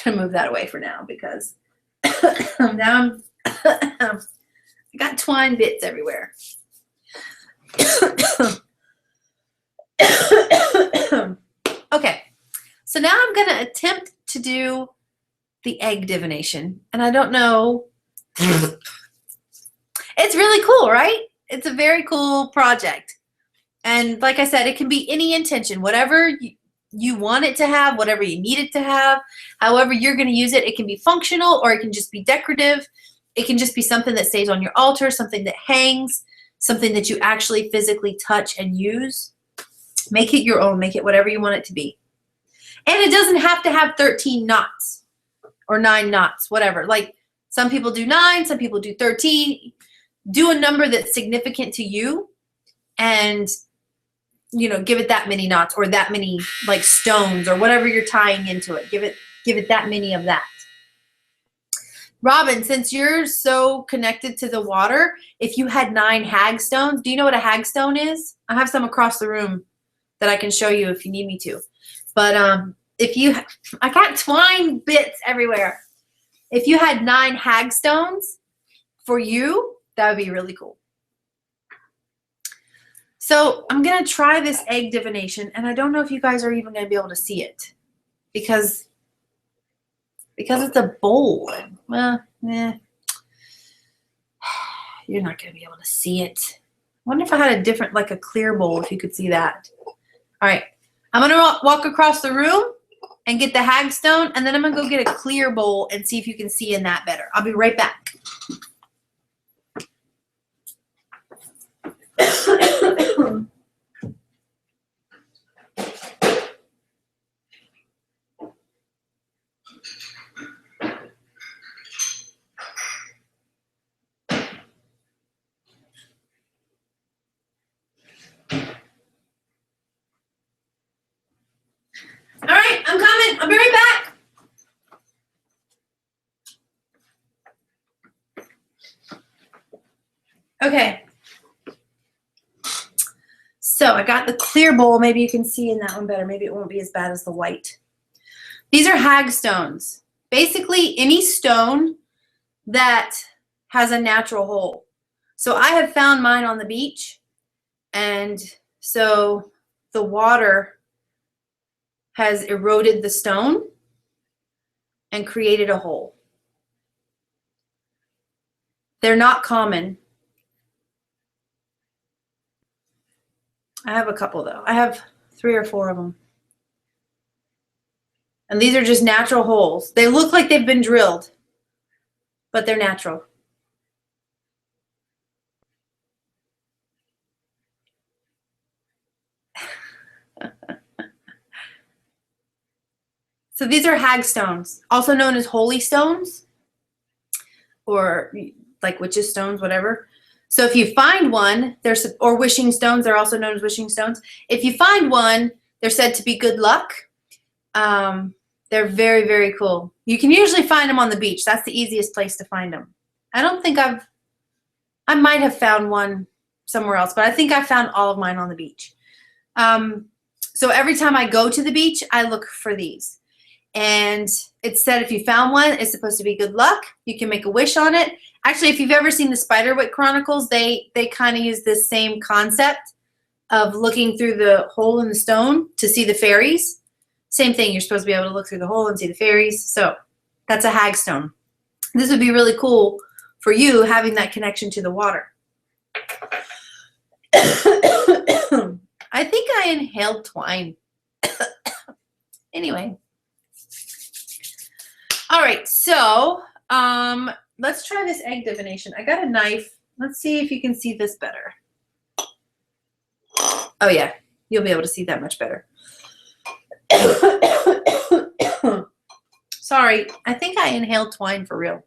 gonna move that away for now because now I got twine bits everywhere. Okay, so now I'm gonna attempt to do the egg divination, and I don't know. It's really cool, right? It's a very cool project, and like I said, it can be any intention, whatever you want it to have, whatever you need it to have, however you're going to use it. It can be functional, or it can just be decorative. It can just be something that stays on your altar, something that hangs, something that you actually physically touch and use. Make it your own. Make it whatever you want it to be. And it doesn't have to have 13 knots or 9 knots, whatever. Like some people do 9, some people do 13. Do a number that's significant to you, and you know, give it that many knots or that many like stones or whatever you're tying into it. Give it that many of that. Robin, since you're so connected to the water, if you had 9 hagstones, do you know what a hagstone is? I have some across the room that I can show you if you need me to. But I got twine bits everywhere. If you had 9 hagstones for you, that would be really cool. So I'm going to try this egg divination, and I don't know if you guys are even going to be able to see it because it's a bowl. Well, you're not going to be able to see it. I wonder if I had a different, like a clear bowl, if you could see that. All right. I'm going to walk across the room and get the hagstone, and then I'm going to go get a clear bowl and see if you can see in that better. I'll be right back. All right, I'm coming. I'll be right back. Okay. So I got the clear bowl. Maybe you can see in that one better. Maybe it won't be as bad as the white. These are hagstones. Basically, any stone that has a natural hole. So I have found mine on the beach. And so the water has eroded the stone and created a hole. They're not common. I have a couple though. I have 3 or 4 of them. And these are just natural holes. They look like they've been drilled, but they're natural. So these are hagstones, also known as holy stones, or like witches' stones, whatever. So if you find one, or wishing stones, they're also known as wishing stones. If you find one, they're said to be good luck. They're very, very cool. You can usually find them on the beach. That's the easiest place to find them. I might have found one somewhere else, but I think I found all of mine on the beach. So every time I go to the beach, I look for these. And it said if you found one, it's supposed to be good luck. You can make a wish on it. Actually, if you've ever seen the Spiderwick Chronicles, they kind of use this same concept of looking through the hole in the stone to see the fairies. Same thing, you're supposed to be able to look through the hole and see the fairies. So that's a hagstone. This would be really cool for you having that connection to the water. I think I inhaled twine. Anyway. All right, so let's try this egg divination. I got a knife. Let's see if you can see this better. Oh yeah, you'll be able to see that much better. Sorry, I think I inhaled twine for real.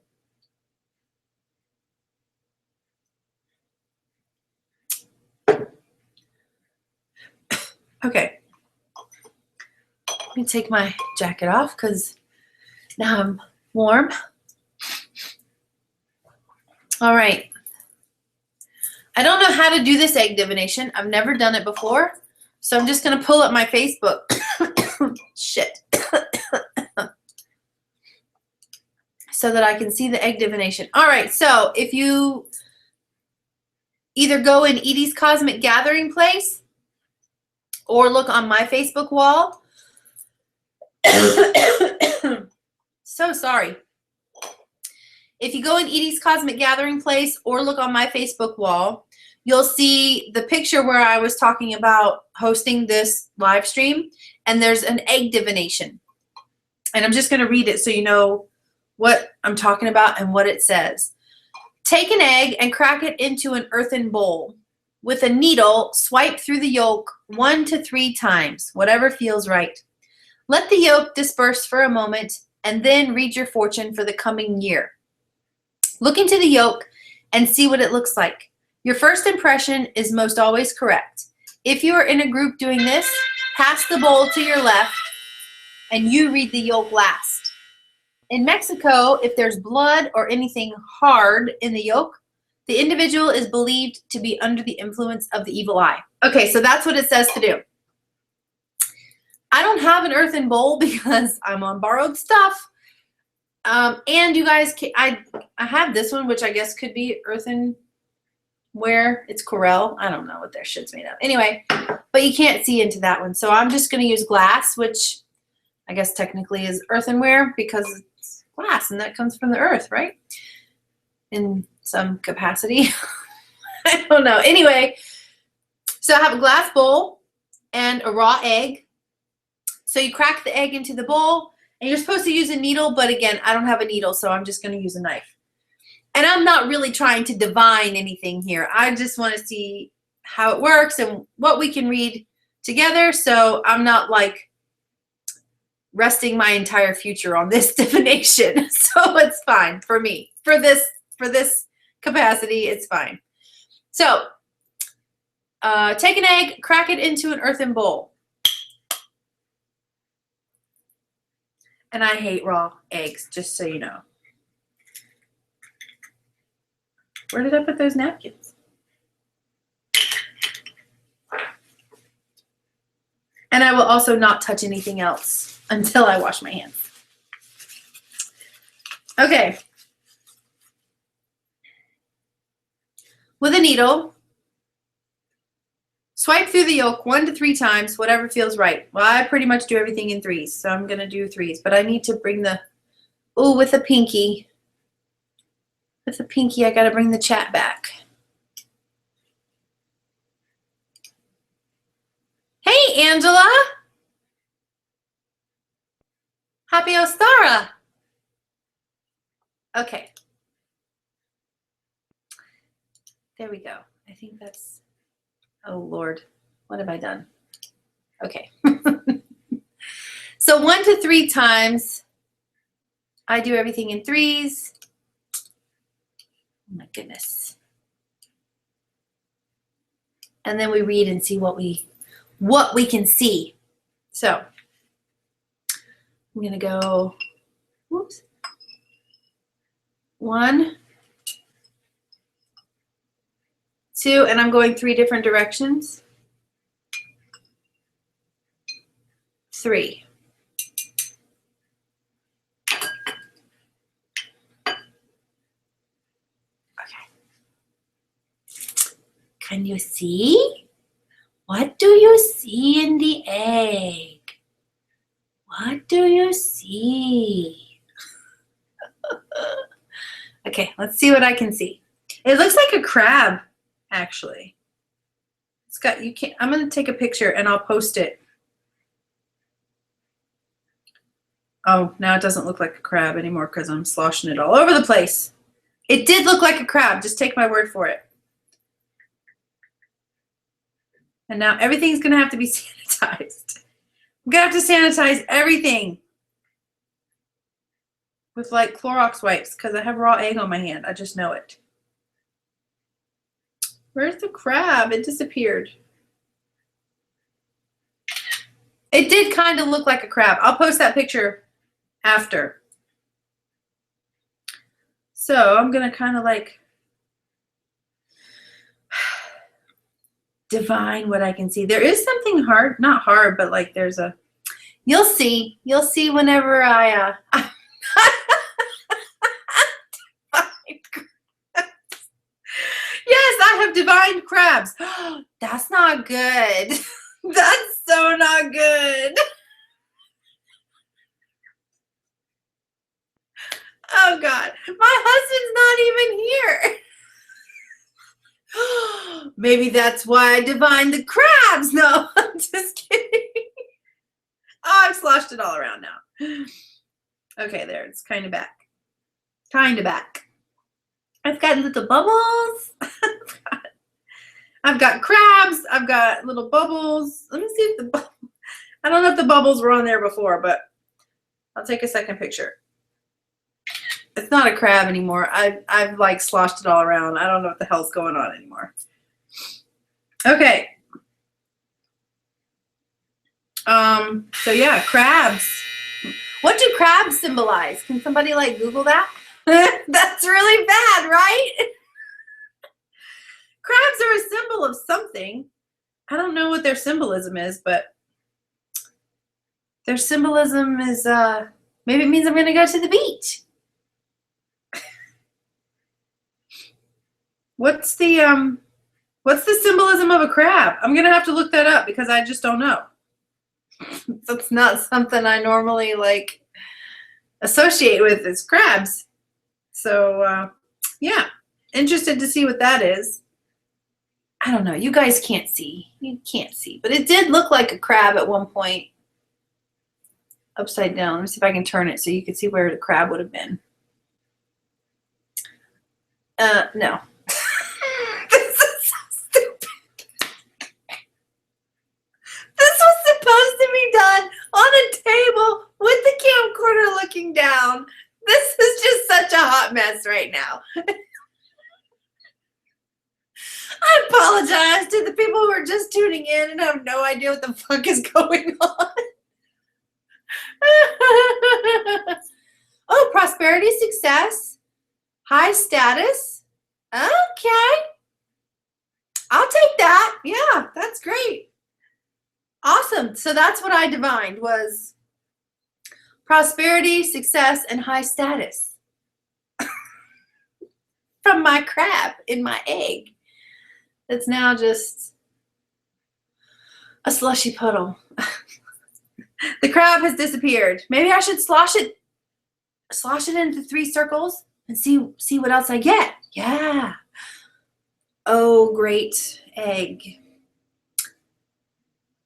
Okay. Let me take my jacket off because now I'm warm. All right. I don't know how to do this egg divination. I've never done it before. So I'm just going to pull up my Facebook. Shit. So that I can see the egg divination. All right. So if you either go in Edie's Cosmic Gathering Place or look on my Facebook wall. So sorry. If you go in Edie's Cosmic Gathering Place or look on my Facebook wall, you'll see the picture where I was talking about hosting this live stream, and there's an egg divination. And I'm just going to read it so you know what I'm talking about and what it says. Take an egg and crack it into an earthen bowl. With a needle, swipe through the yolk 1 to 3 times, whatever feels right. Let the yolk disperse for a moment, and then read your fortune for the coming year. Look into the yolk and see what it looks like. Your first impression is most always correct. If you are in a group doing this, pass the bowl to your left, and you read the yolk last. In Mexico, if there's blood or anything hard in the yolk, the individual is believed to be under the influence of the evil eye. Okay, so that's what it says to do. I don't have an earthen bowl because I'm on borrowed stuff. And you guys, I have this one, which I guess could be earthenware. It's Corel. I don't know what their shit's made of. Anyway, but you can't see into that one. So I'm just going to use glass, which I guess technically is earthenware because it's glass and that comes from the earth, right? In some capacity. I don't know. Anyway, so I have a glass bowl and a raw egg. So you crack the egg into the bowl, and you're supposed to use a needle, but again, I don't have a needle, so I'm just going to use a knife. And I'm not really trying to divine anything here. I just want to see how it works and what we can read together, so I'm not like resting my entire future on this divination. So it's fine for me. For this capacity, it's fine. So take an egg, crack it into an earthen bowl. And I hate raw eggs, just so you know. Where did I put those napkins? And I will also not touch anything else until I wash my hands. Okay. With a needle, swipe through the yolk 1 to 3 times, whatever feels right. Well, I pretty much do everything in 3s, so I'm going to do 3s. But I need to bring the, with a pinky. With a pinky, I got to bring the chat back. Hey, Angela. Happy Ostara. Okay. There we go. I think that's, oh Lord, what have I done? Okay. So 1 to 3 times, I do everything in 3s. Oh my goodness. And then we read and see what we can see. So I'm going to go, whoops, 1, 2, and I'm going 3 different directions. 3. Okay. Can you see? What do you see in the egg? What do you see? Okay, let's see what I can see. It looks like a crab, actually. It's got, you can't, I'm going to take a picture and I'll post it. Oh, now it doesn't look like a crab anymore because I'm sloshing it all over the place. It did look like a crab, just take my word for it. And now everything's going to have to be sanitized. I'm going to have to sanitize everything with like Clorox wipes because I have raw egg on my hand. I just know it. Where's the crab? It disappeared. It did kind of look like a crab. I'll post that picture after. So I'm going to kind of like divine what I can see. There is something hard, not hard, but like there's a, you'll see whenever I, yes, I have divined crabs. That's not good. That's so not good. Oh God, my husband's not even here. Maybe that's why I divined the crabs. No, I'm just kidding. Oh, I've sloshed it all around now. Okay, there, it's kind of back. Kind of back. I've got little bubbles. I've got crabs. I've got little bubbles. Let me see if the I don't know if the bubbles were on there before, but I'll take a second picture. It's not a crab anymore. I've like sloshed it all around. I don't know what the hell's going on anymore. Okay. So yeah, crabs. What do crabs symbolize? Can somebody like Google that? That's really bad, right? Crabs are a symbol of something. I don't know what their symbolism is, but their symbolism is maybe it means I'm going to go to the beach. What's the symbolism of a crab? I'm going to have to look that up because I just don't know. That's not something I normally like associate with as crabs. So yeah, interested to see what that is. I don't know. You guys can't see. You can't see. But it did look like a crab at one point. Upside down. Let me see if I can turn it so you can see where the crab would have been. No. This is so stupid. This was supposed to be done on a table with the camcorder looking down. This is just such a hot mess right now. I apologize to the people who are just tuning in and have no idea what the fuck is going on. Oh, prosperity, success, high status. Okay. I'll take that. Yeah, that's great. Awesome. So that's what I divined was prosperity, success, and high status from my crab in my egg. It's now just a slushy puddle. The crab has disappeared. Maybe I should slosh it into 3 circles and see what else I get. Yeah. Oh, great egg.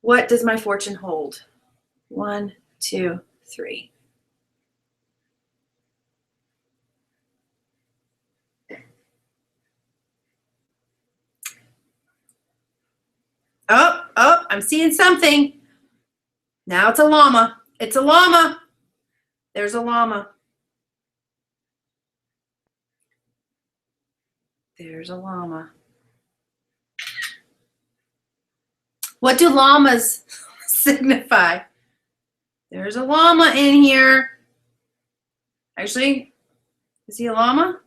What does my fortune hold? 1, 2, 3. Oh, I'm seeing something. Now it's a llama. It's a llama. There's a llama. There's a llama. What do llamas signify? There's a llama in here. Actually, is he a llama?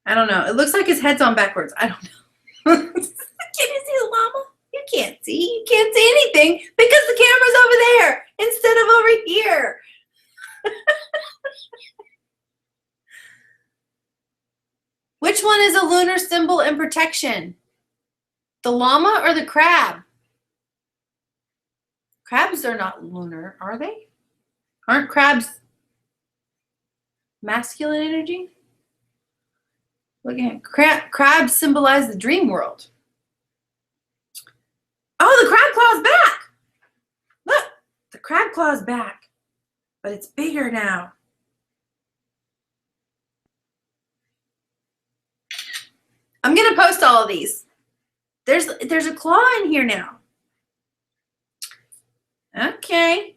I don't know. It looks like his head's on backwards. I don't know. Can you see the llama? You can't see. You can't see anything because the camera's over there instead of over here. Which one is a lunar symbol and protection? The llama or the crab? Crabs are not lunar, are they? Aren't crabs masculine energy? Look at crabs symbolize the dream world. Oh, the crab claw's back. Look, the crab claw's back, but it's bigger now. I'm gonna post all of these. There's a claw in here now. Okay.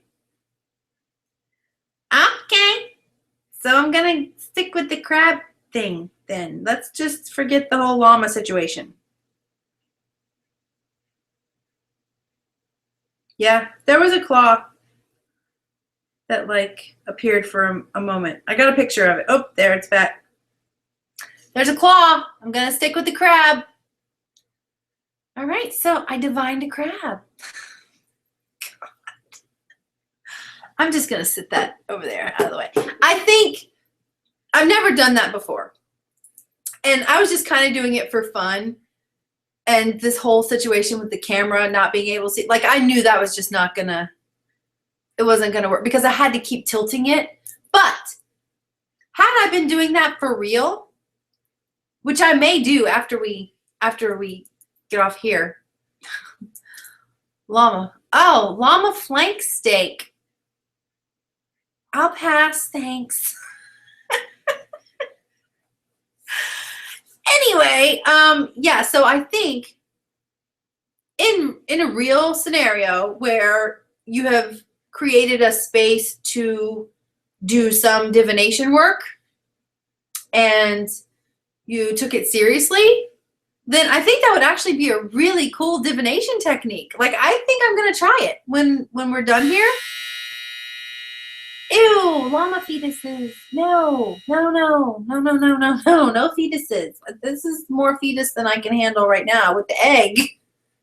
Okay. So I'm gonna stick with the crab thing then. Let's just forget the whole llama situation. Yeah, there was a claw that like appeared for a moment. I got a picture of it. Oh, there it's back. There's a claw. I'm gonna stick with the crab. All right, so I divined a crab. God. I'm just gonna sit that over there out of the way. I think I've never done that before. And I was just kind of doing it for fun. And this whole situation with the camera not being able to see, like I knew that was just not gonna, it wasn't gonna work because I had to keep tilting it. But had I been doing that for real, which I may do after we get off here. Llama. Oh, llama flank steak. I'll pass, thanks. Anyway, yeah, so I think in a real scenario where you have created a space to do some divination work and you took it seriously, then I think that would actually be a really cool divination technique. Like, I think I'm going to try it when we're done here. Ew, llama fetuses. No, no, no, no, no, no, no, no, no fetuses. This is more fetus than I can handle right now with the egg.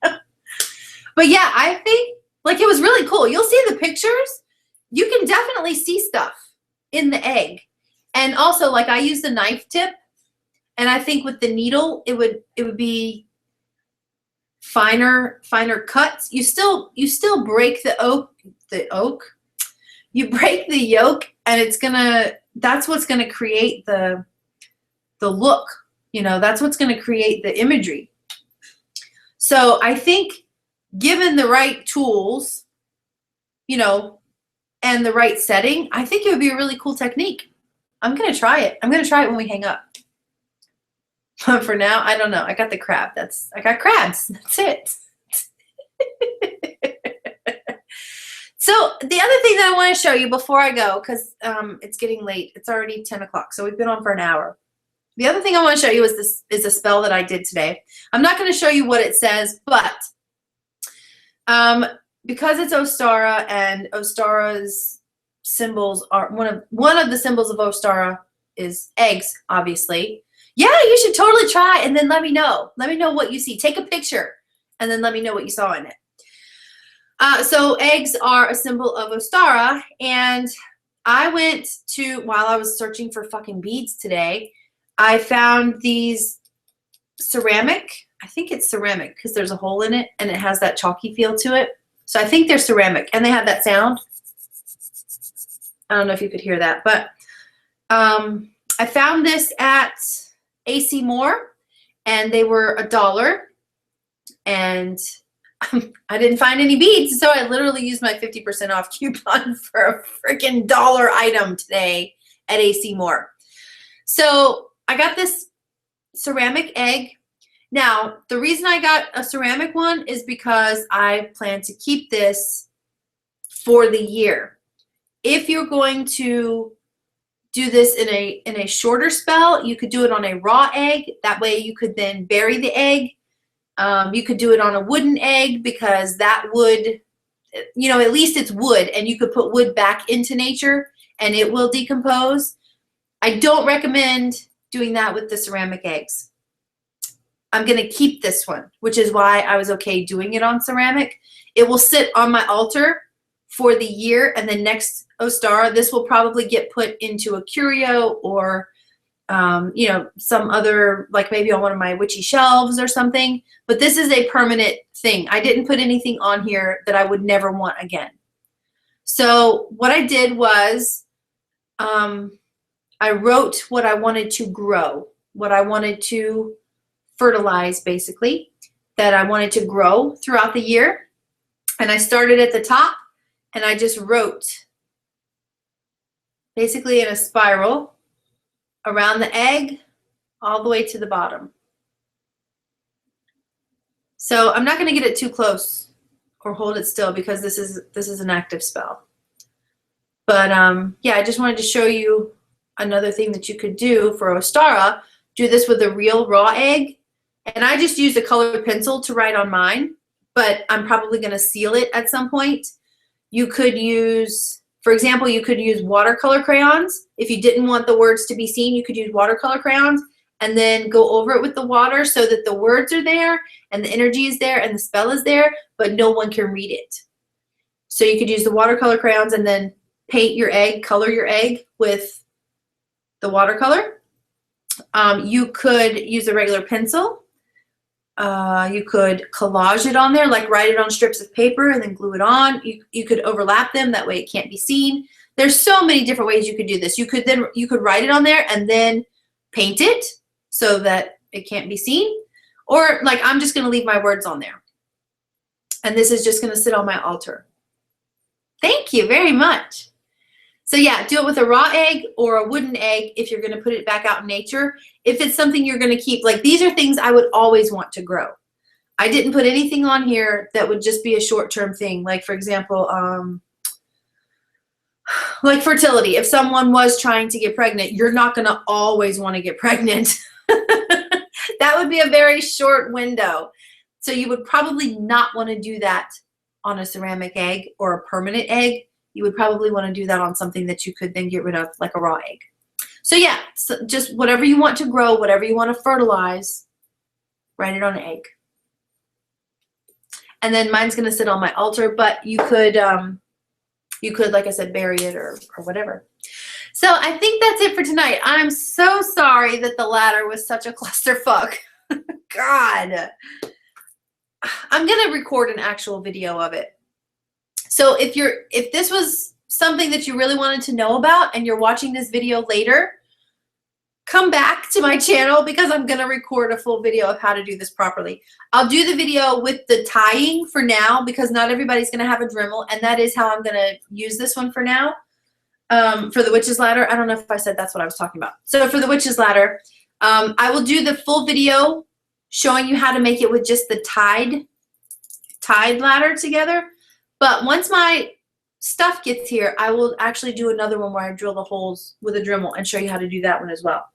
But yeah, I think, like, it was really cool. You'll see the pictures. You can definitely see stuff in the egg. And also, like, I used a knife tip. And I think with the needle, it would be finer cuts. You still break the oak. You break the yolk, and that's what's gonna create the look. You know, that's what's gonna create the imagery. So I think given the right tools, you know, and the right setting, I think it would be a really cool technique. I'm gonna try it. I'm gonna try it when we hang up. But for now, I don't know. I got the crab. I got crabs. That's it. So the other thing that I want to show you before I go, because it's getting late. It's already 10 o'clock, so we've been on for an hour. The other thing I want to show you is a spell that I did today. I'm not going to show you what it says, but because it's Ostara and Ostara's symbols are one of the symbols of Ostara is eggs, obviously. Yeah, you should totally try and then let me know. Let me know what you see. Take a picture and then let me know what you saw in it. So eggs are a symbol of Ostara, and I went to, while I was searching for fucking beads today, I found these ceramic, I think it's ceramic because there's a hole in it and it has that chalky feel to it. So I think they're ceramic and they have that sound. I don't know if you could hear that, but I found this at AC Moore and they were $1 and I didn't find any beads, so I literally used my 50% off coupon for a freaking $1 item today at AC Moore. So I got this ceramic egg. Now, the reason I got a ceramic one is because I plan to keep this for the year. If you're going to do this in a shorter spell, you could do it on a raw egg. That way you could then bury the egg. You could do it on a wooden egg because that wood, you know, at least it's wood, and you could put wood back into nature and it will decompose. I don't recommend doing that with the ceramic eggs. I'm going to keep this one, which is why I was okay doing it on ceramic. It will sit on my altar for the year, and then next Ostara, this will probably get put into a curio or, you know, some other, like maybe on one of my witchy shelves or something. But this is a permanent thing. I didn't put anything on here that I would never want again. So what I did was I wrote what I wanted to grow, what I wanted to fertilize, basically, that I wanted to grow throughout the year. And I started at the top, and I just wrote basically in a spiral around the egg all the way to the bottom. So I'm not going to get it too close or hold it still because this is an active spell. But yeah, I just wanted to show you another thing that you could do for Ostara. Do this with a real raw egg. And I just used a colored pencil to write on mine, but I'm probably going to seal it at some point. You could use, for example, you could use watercolor crayons. If you didn't want the words to be seen, you could use watercolor crayons and then go over it with the water so that the words are there and the energy is there and the spell is there, but no one can read it. So you could use the watercolor crayons and then paint your egg, color your egg with the watercolor. You could use a regular pencil. You could collage it on there, like write it on strips of paper and then glue it on. You could overlap them, that way it can't be seen. There's so many different ways you could do this. You could write it on there and then paint it so that it can't be seen. Or like I'm just going to leave my words on there. And this is just going to sit on my altar. Thank you very much. So yeah, do it with a raw egg or a wooden egg if you're going to put it back out in nature. If it's something you're going to keep, like these are things I would always want to grow. I didn't put anything on here that would just be a short-term thing. Like for example, like fertility. If someone was trying to get pregnant, you're not going to always want to get pregnant. That would be a very short window. So you would probably not want to do that on a ceramic egg or a permanent egg. You would probably want to do that on something that you could then get rid of, like a raw egg. So yeah, so just whatever you want to grow, whatever you want to fertilize, write it on an egg. And then mine's going to sit on my altar, but you could, like I said, bury it or whatever. So I think that's it for tonight. I'm so sorry that the ladder was such a clusterfuck. God. I'm going to record an actual video of it. So if this was something that you really wanted to know about and you're watching this video later, come back to my channel because I'm going to record a full video of how to do this properly. I'll do the video with the tying for now because not everybody's going to have a Dremel, and that is how I'm going to use this one for now. For the witch's ladder, I don't know if I said that's what I was talking about. So for the witch's ladder, I will do the full video showing you how to make it with just the tied ladder together. But once my stuff gets here, I will actually do another one where I drill the holes with a Dremel and show you how to do that one as well.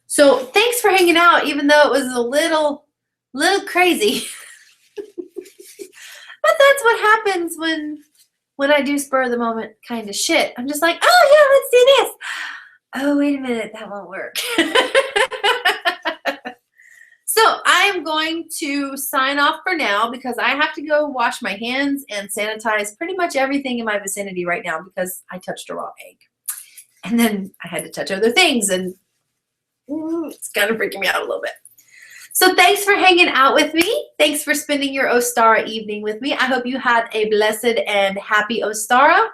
So thanks for hanging out, even though it was a little crazy. But that's what happens when I do spur of the moment kind of shit. I'm just like, oh yeah, let's do this. Oh, wait a minute, that won't work. So I'm going to sign off for now because I have to go wash my hands and sanitize pretty much everything in my vicinity right now because I touched a raw egg. And then I had to touch other things, and it's kind of freaking me out a little bit. So thanks for hanging out with me. Thanks for spending your Ostara evening with me. I hope you had a blessed and happy Ostara.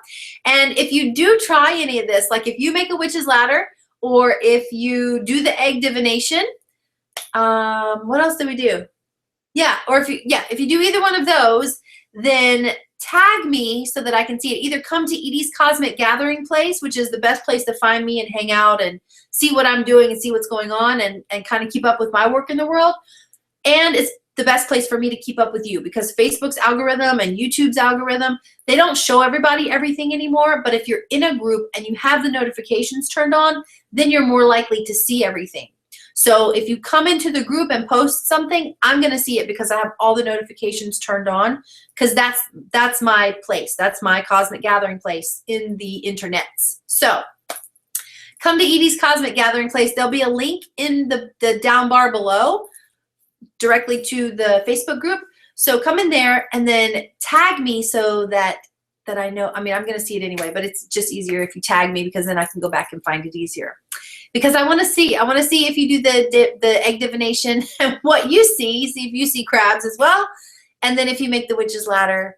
And if you do try any of this, like if you make a witch's ladder or if you do the egg divination, what else do we do? Yeah, or if you do either one of those, then tag me so that I can see it. Either come to Edie's Cosmic Gathering Place, which is the best place to find me and hang out and see what I'm doing and see what's going on and kind of keep up with my work in the world. And it's the best place for me to keep up with you because Facebook's algorithm and YouTube's algorithm, they don't show everybody everything anymore. But if you're in a group and you have the notifications turned on, then you're more likely to see everything. So if you come into the group and post something, I'm going to see it because I have all the notifications turned on, because that's my place. That's my cosmic gathering place in the internets. So come to Edie's Cosmic Gathering Place. There'll be a link in the down bar below directly to the Facebook group. So come in there and then tag me so that I know. I mean, I'm going to see it anyway, but it's just easier if you tag me, because then I can go back and find it easier. Because I want to see if you do the egg divination and what you see if you see crabs as well. And then if you make the witch's ladder,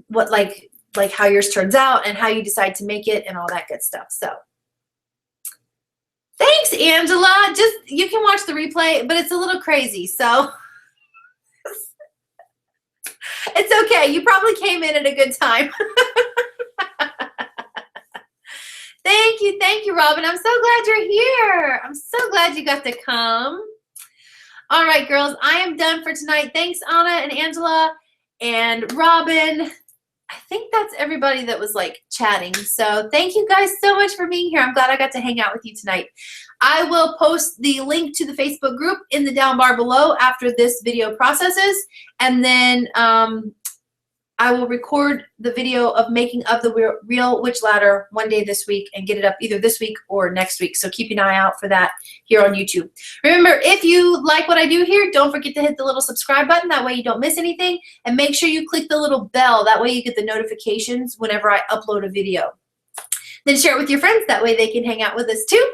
what like how yours turns out and how you decide to make it and all that good stuff. So thanks, Angela. You can watch the replay, but it's a little crazy. So it's okay. You probably came in at a good time. Thank you, Robin. I'm so glad you're here. I'm so glad you got to come. All right, girls, I am done for tonight. Thanks, Anna and Angela and Robin. I think that's everybody that was like chatting. So thank you guys so much for being here. I'm glad I got to hang out with you tonight. I will post the link to the Facebook group in the down bar below after this video processes. And then I will record the video of making of the real witch ladder one day this week and get it up either this week or next week. So keep an eye out for that here on YouTube. Remember, if you like what I do here, don't forget to hit the little subscribe button. That way you don't miss anything. And make sure you click the little bell. That way you get the notifications whenever I upload a video. Then share it with your friends. That way they can hang out with us too.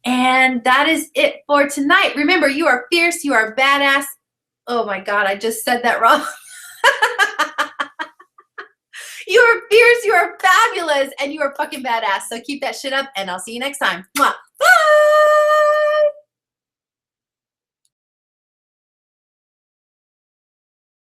And that is it for tonight. Remember, you are fierce. You are badass. Oh my God, I just said that wrong. You are fierce, you are fabulous, and you are fucking badass. So keep that shit up, and I'll see you next time. Mwah.